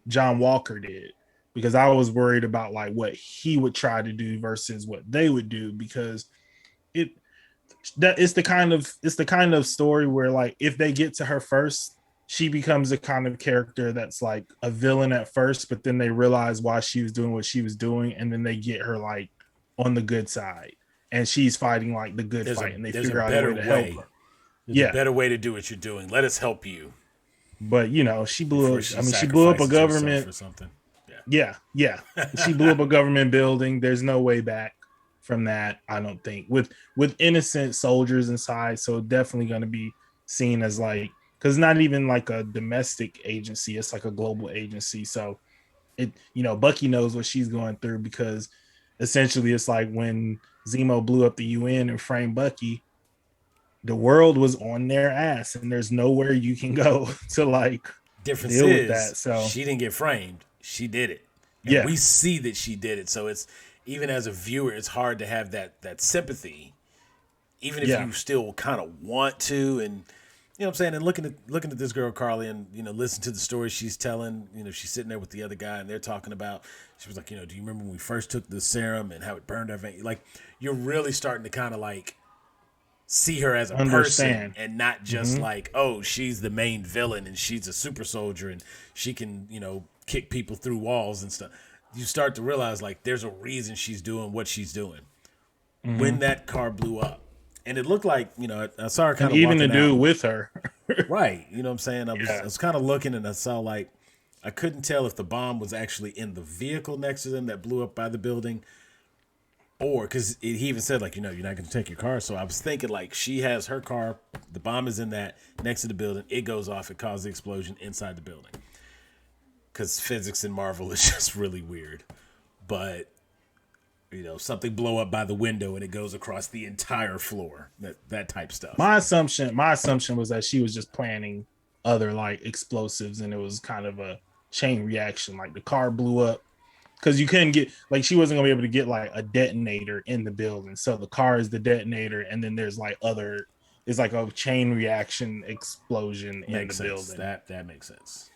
John Walker did, because I was worried about like what he would try to do versus what they would do, because it that it's the kind of story where like if they get to her first, she becomes a kind of character that's like a villain at first, but then they realize why she was doing what she was doing, and then they get her like on the good side, and she's fighting like the good fight, and they There's a figure out a way better to help way. her. There's a Yeah, better way to do what you're doing. Let us help you but she blew before up. she I mean, she blew up a sacrifices herself government. or something. Yeah. Yeah, yeah. She blew up a government building. There's no way back from that, I don't think. With innocent soldiers inside, so definitely going to be seen as like, because not even like a domestic agency, it's like a global agency. So Bucky knows what she's going through, because essentially it's like when Zemo blew up the UN and framed Bucky, the world was on their ass, and there's nowhere you can go to like Difference deal with is that. So she didn't get framed. She did it. And yeah, we see that she did it. So it's even as a viewer, it's hard to have that sympathy, even if yeah, you still kind of want to. And you know what I'm saying? And looking at this girl Carly, and listen to the story she's telling. She's sitting there with the other guy, and they're talking about. She was like, do you remember when we first took the serum and how it burned our vein? Like, you're really starting to kind of like see her as a person understand. and not just Mm-hmm. like, oh, she's the main villain and she's a super soldier and she can, kick people through walls and stuff. You start to realize like there's a reason she's doing what she's doing. Mm-hmm. When that car blew up, and it looked like, I saw her kind And of even the walking out. dude with her. Right. You know what I'm saying? I Yeah. was kind of looking and I saw like, I couldn't tell if the bomb was actually in the vehicle next to them that blew up by the building, or because he even said like, you're not going to take your car. So I was thinking like she has her car, the bomb is in that next to the building, it goes off, it causes the explosion inside the building, because physics in Marvel is just really weird. But something blow up by the window and it goes across the entire floor, that type stuff. My assumption was that she was just planning other like explosives, and it was kind of a chain reaction. Like the car blew up because you couldn't get, like, she wasn't gonna be able to get like a detonator in the building. So the car is the detonator, and then there's like it's like a chain reaction explosion in the Makes sense. building. That makes sense.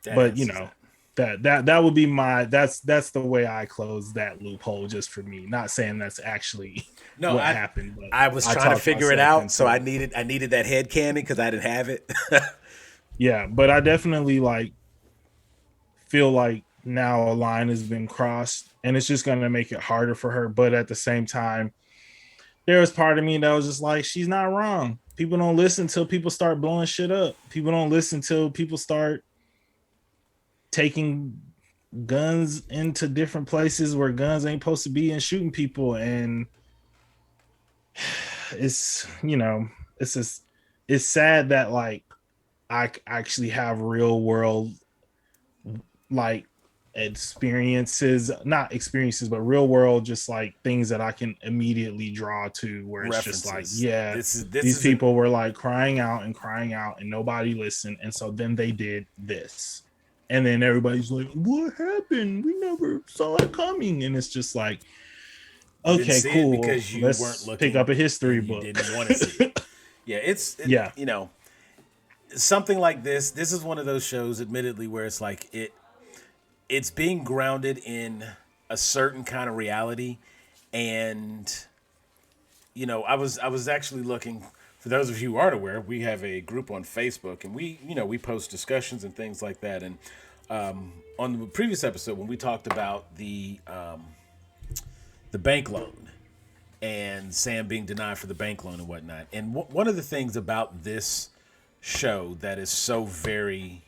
That But answers that. that would be that's the way I close that loophole, just for me. Not saying that's actually No, what happened, but I was trying to talked figure it myself out, so into I it. needed that head canon because I didn't have it. Yeah, but I definitely like feel like now a line has been crossed, and it's just going to make it harder for her. But at the same time, there was part of me that was just like, she's not wrong. People don't listen till people start blowing shit up. People don't listen till people start taking guns into different places where guns ain't supposed to be and shooting people. And it's, it's just, it's sad that like I actually have real world like experiences, not experiences, but real world, just like things that I can immediately draw to where it's just like, References. yeah, This these isn't people were like crying out and nobody listened. And so then they did this. And then everybody's like, what happened? We never saw it coming. And it's just like, you didn't okay, see it cool. because you weren't Let's pick looking up a history and you book. didn't want to see it. Yeah, Yeah. something like this. This is one of those shows, admittedly, where it's like it's being grounded in a certain kind of reality. And I was actually looking, for those of you who aren't aware, we have a group on Facebook, and we post discussions and things like that. And on the previous episode, when we talked about the bank loan and Sam being denied for the bank loan and whatnot, and one of the things about this show that is so very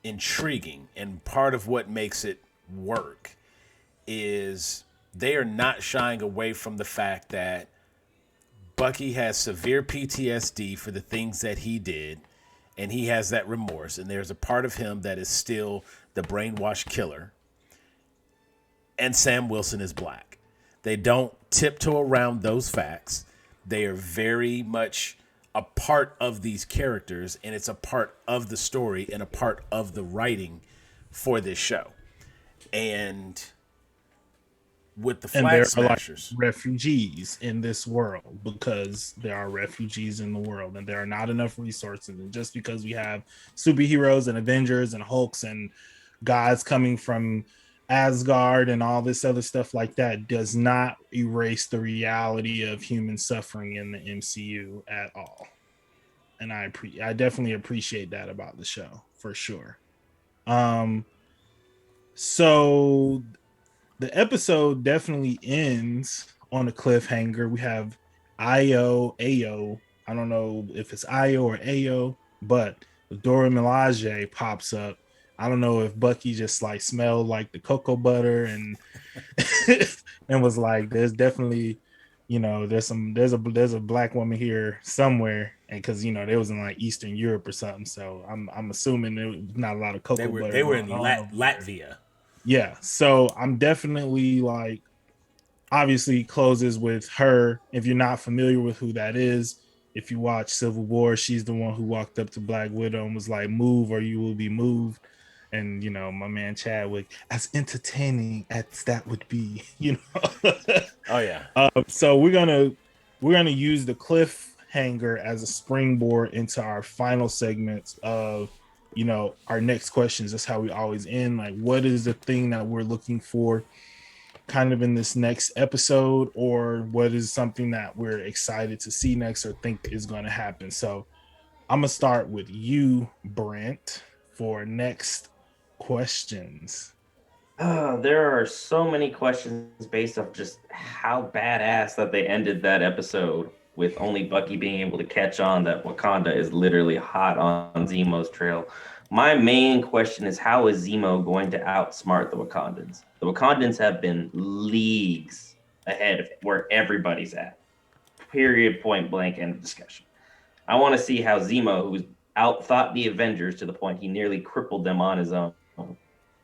intriguing, and part of what makes it work, is they are not shying away from the fact that Bucky has severe PTSD for the things that he did, and he has that remorse, and there's a part of him that is still the brainwashed killer, and Sam Wilson is black. They don't tiptoe around those facts. They are very much a part of these characters, and it's a part of the story and a part of the writing for this show. And with the And Flag there are like Smashers, refugees in this world because there are refugees in the world and there are not enough resources. And just because we have superheroes and Avengers and Hulks and gods coming from Asgard and all this other stuff like that does not erase the reality of human suffering in the MCU at all. And I definitely appreciate that about the show for sure. So the episode definitely ends on a cliffhanger. We have Io, Ao. I don't know if it's Io or Ao, but Dora Milaje pops up. I don't know if Bucky just like smelled like the cocoa butter and and was like, there's definitely, there's a black woman here somewhere, and because they was in like Eastern Europe or something. So I'm assuming there was not a lot of they cocoa were butter. they were in going on over there. Latvia. Yeah, so I'm definitely like, obviously closes with her. If you're not familiar with who that is, if you watch Civil War, she's the one who walked up to Black Widow and was like, move or you will be moved. And my man Chadwick, as entertaining as that would be, Oh yeah. So we're gonna use the cliffhanger as a springboard into our final segments of our next questions. That's how we always end. Like, what is the thing that we're looking for kind of in this next episode, or what is something that we're excited to see next or think is going to happen? So I'm gonna start with you, Brent, for next questions. There are so many questions based off just how badass that they ended that episode, with only Bucky being able to catch on that Wakanda is literally hot on Zemo's trail. My main question is, how is Zemo going to outsmart the Wakandans? The Wakandans have been leagues ahead of where everybody's at. Period, point blank, end of discussion. I want to see how Zemo, who's outthought the Avengers to the point he nearly crippled them on his own,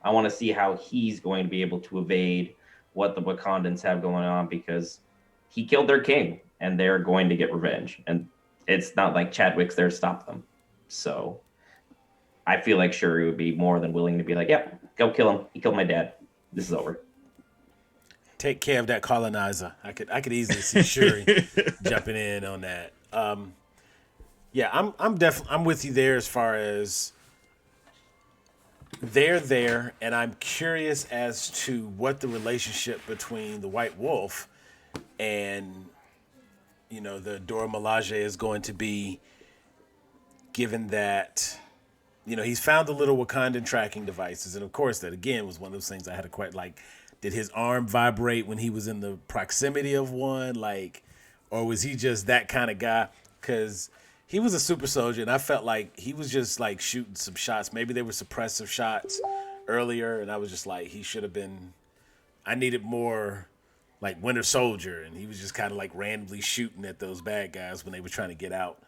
I want to see how he's going to be able to evade what the Wakandans have going on, because he killed their king and they're going to get revenge. And it's not like Chadwick's there to stop them. So I feel like Shuri would be more than willing to be like, yep, go kill him. He killed my dad. This is over. Take care of that colonizer. I could easily see Shuri jumping in on that. Yeah, I'm with you there as far as they're there, and I'm curious as to what the relationship between the White Wolf and the Dora Milaje is going to be, given that he's found the little Wakandan tracking devices, and of course that again was one of those things I had to quite like. Did his arm vibrate when he was in the proximity of one, like, or was he just that kind of guy? Because he was a super soldier, and I felt like he was just like shooting some shots. Maybe they were suppressive shots, earlier, and I was just like, he should have been. I needed more like Winter Soldier, and he was just kind of like randomly shooting at those bad guys when they were trying to get out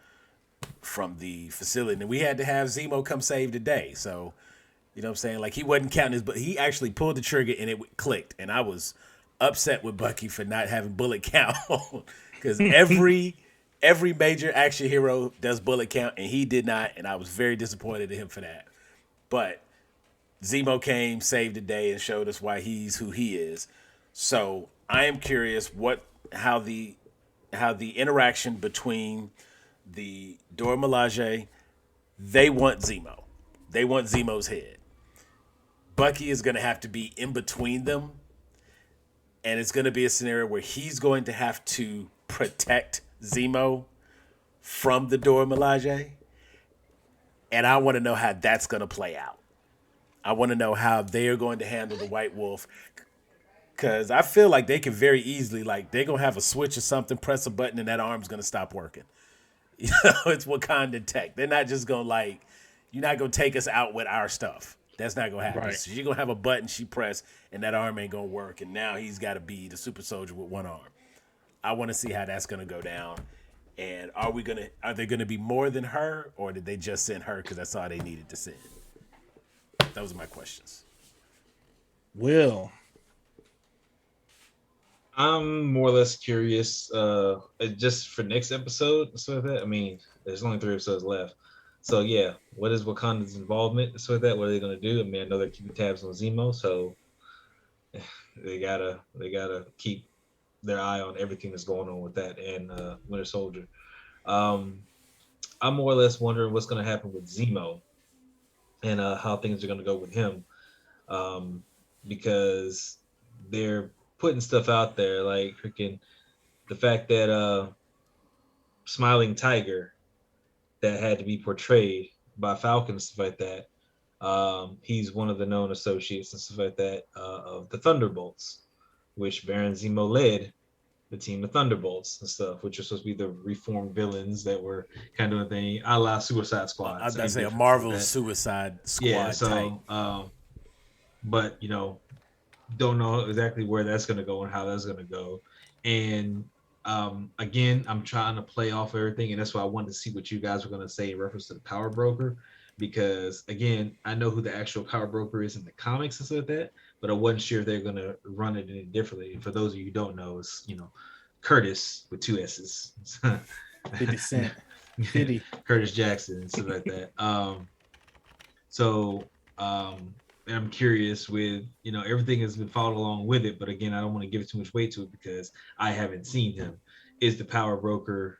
from the facility. And we had to have Zemo come save the day. So, you know what I'm saying? Like, he wasn't counting his, but he actually pulled the trigger and it clicked. And I was upset with Bucky for not having bullet count because every major action hero does bullet count, and he did not. And I was very disappointed in him for that. But Zemo came, saved the day, and showed us why he's who he is. So I am curious how the interaction between the Dora Milaje, they want Zemo. They want Zemo's head. Bucky is going to have to be in between them, and it's going to be a scenario where he's going to have to protect Zemo from the Dora Milaje, and I want to know how that's going to play out. I want to know how they are going to handle the White Wolf, because I feel like they can very easily, like, they're going to have a switch or something, press a button, and that arm's going to stop working. You know, it's Wakanda tech. They're not just going to, like, you're not going to take us out with our stuff. That's not going to happen. Right. So you're going to have a button she press, and that arm ain't going to work, and now he's got to be the super soldier with one arm. I want to see how that's going to go down. And are they going to be more than her, or did they just send her because that's all they needed to send? Those are my questions. Will. I'm more or less curious, just for next episode, and stuff like that. I mean, there's only 3 episodes left. So yeah, what is Wakanda's involvement, and stuff like that? What are they gonna do? I mean, I know they're keeping tabs on Zemo, so they gotta keep their eye on everything that's going on with that and Winter Soldier. I'm more or less wondering what's gonna happen with Zemo and how things are gonna go with him, because they're putting stuff out there like freaking the fact that Smiling Tiger that had to be portrayed by Falcon and stuff like that. He's one of the known associates and stuff like that of the Thunderbolts, which Baron Zemo led the team of Thunderbolts and stuff, which are supposed to be the reformed villains that were kind of a thing, a la Suicide Squad. I was about to say a Marvel Suicide Squad yeah, type. so, but you know, don't know exactly where that's going to go and how that's going to go. And again, I'm trying to play off everything, and that's why I wanted to see what you guys were going to say in reference to the Power Broker, because again, I know who the actual Power Broker is in the comics and stuff like that, but I wasn't sure if they're going to run it any differently. And for those of you who don't know, it's Curtis with 2 S's. 50 Cent. 50. Curtis Jackson and stuff like that. I'm curious with, everything has been followed along with it, but again, I don't want to give too much weight to it because I haven't seen him. Is the Power Broker,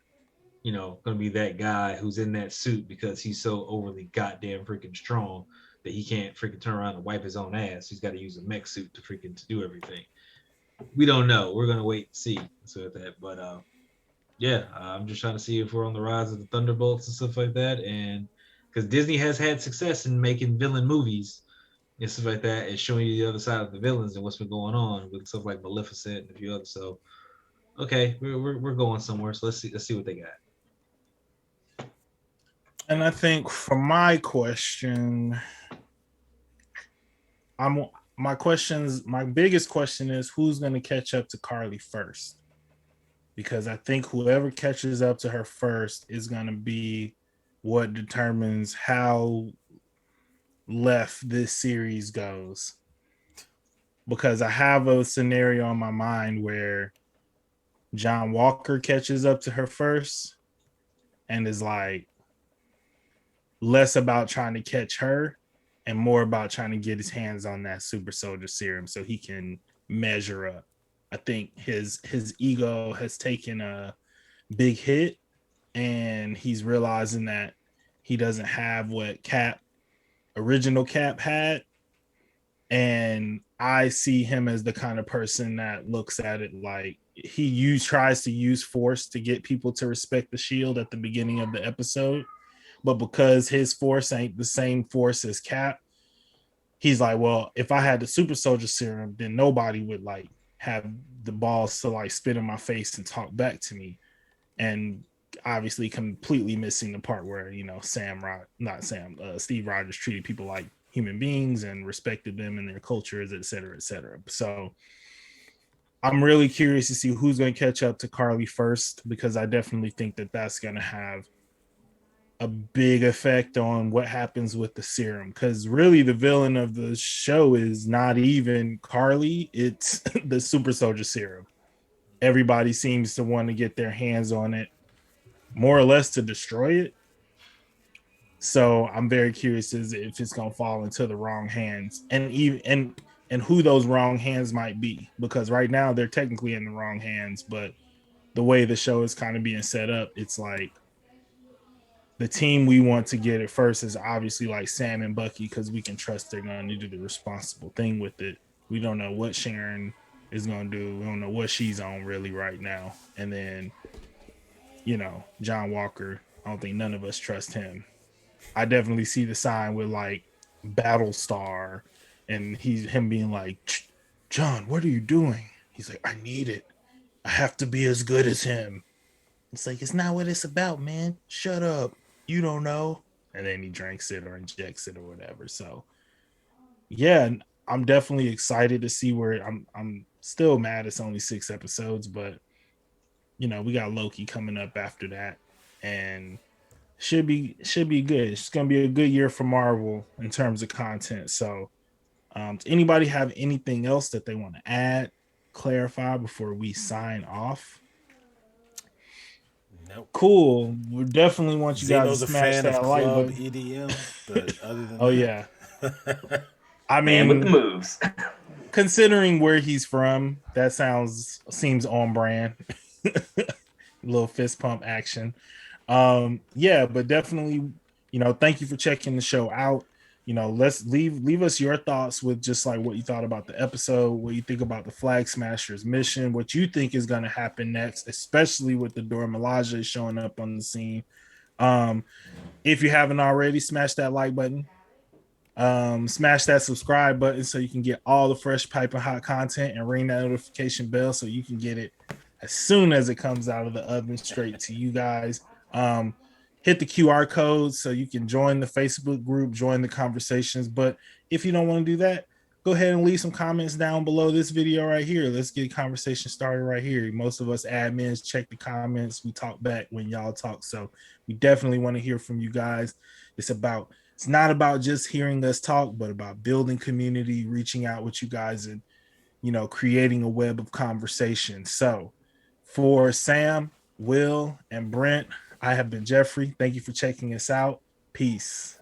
going to be that guy who's in that suit because he's so overly goddamn freaking strong that he can't freaking turn around and wipe his own ass? He's got to use a mech suit to do everything. We don't know. We're going to wait and see. So with that, but I'm just trying to see if we're on the rise of the Thunderbolts and stuff like that, and because Disney has had success in making villain movies and stuff like that, and showing you the other side of the villains and what's been going on with stuff like Maleficent and a few others. So, okay, we're going somewhere. So let's see what they got. And I think for my question, my biggest question is who's going to catch up to Carly first? Because I think whoever catches up to her first is going to be what determines how left this series goes. Because I have a scenario in my mind where John Walker catches up to her first and is like less about trying to catch her and more about trying to get his hands on that super soldier serum so he can measure up. I think his ego has taken a big hit, and he's realizing that he doesn't have what original Cap had. And I see him as the kind of person that looks at it like he tries to use force to get people to respect the shield at the beginning of the episode. But because his force ain't the same force as Cap, he's like, well, if I had the super soldier serum, then nobody would like have the balls to like spit in my face and talk back to me. And obviously completely missing the part where, Steve Rogers treated people like human beings and respected them and their cultures, et cetera, et cetera. So I'm really curious to see who's going to catch up to Carly first, because I definitely think that that's going to have a big effect on what happens with the serum. Because really, the villain of the show is not even Carly, it's the super soldier serum. Everybody seems to want to get their hands on it, more or less to destroy it. So I'm very curious as if it's gonna fall into the wrong hands, and even and who those wrong hands might be. Because right now they're technically in the wrong hands, but the way the show is kind of being set up, it's like the team we want to get it first is obviously like Sam and Bucky, because we can trust they're going to do the responsible thing with it. We don't know what Sharon is going to do. We don't know what she's on really right now. And then, John Walker, I don't think none of us trust him. I definitely see the sign with like Battlestar, and him being like, John, what are you doing? He's like, I need it. I have to be as good as him. It's like, it's not what it's about, man. Shut up. You don't know. And then he drinks it or injects it or whatever. So yeah, I'm definitely excited to see where I'm still mad it's only 6 episodes, but we got Loki coming up after that. And should be good. It's gonna be a good year for Marvel in terms of content. So does anybody have anything else that they want to add, clarify before we sign off? Nope. Cool. We definitely want you guys to Zemo's a smash fan of that like club button. EDM, but other than Oh that, yeah. I Man with the mean, moves. considering where he's from, that seems on brand. Little fist pump action. Yeah, but definitely, thank you for checking the show out. Let's leave us your thoughts with just like what you thought about the episode, what you think about the Flag Smashers mission, what you think is going to happen next, especially with the Dora Milaje showing up on the scene. Um, if you haven't already, smash that like button. Smash that subscribe button so you can get all the fresh piping hot content, and ring that notification bell so you can get it as soon as it comes out of the oven straight to you guys. um, Hit the QR code so you can join the Facebook group, join the conversations. But if you don't want to do that, go ahead and leave some comments down below this video right here. Let's get a conversation started right here. Most of us admins check the comments, we talk back when y'all talk, so we definitely want to hear from you guys. It's not about just hearing us talk, but about building community, reaching out with you guys, and creating a web of conversation. So for Sam, Will, and Brent, I have been Jeffrey. Thank you for checking us out. Peace.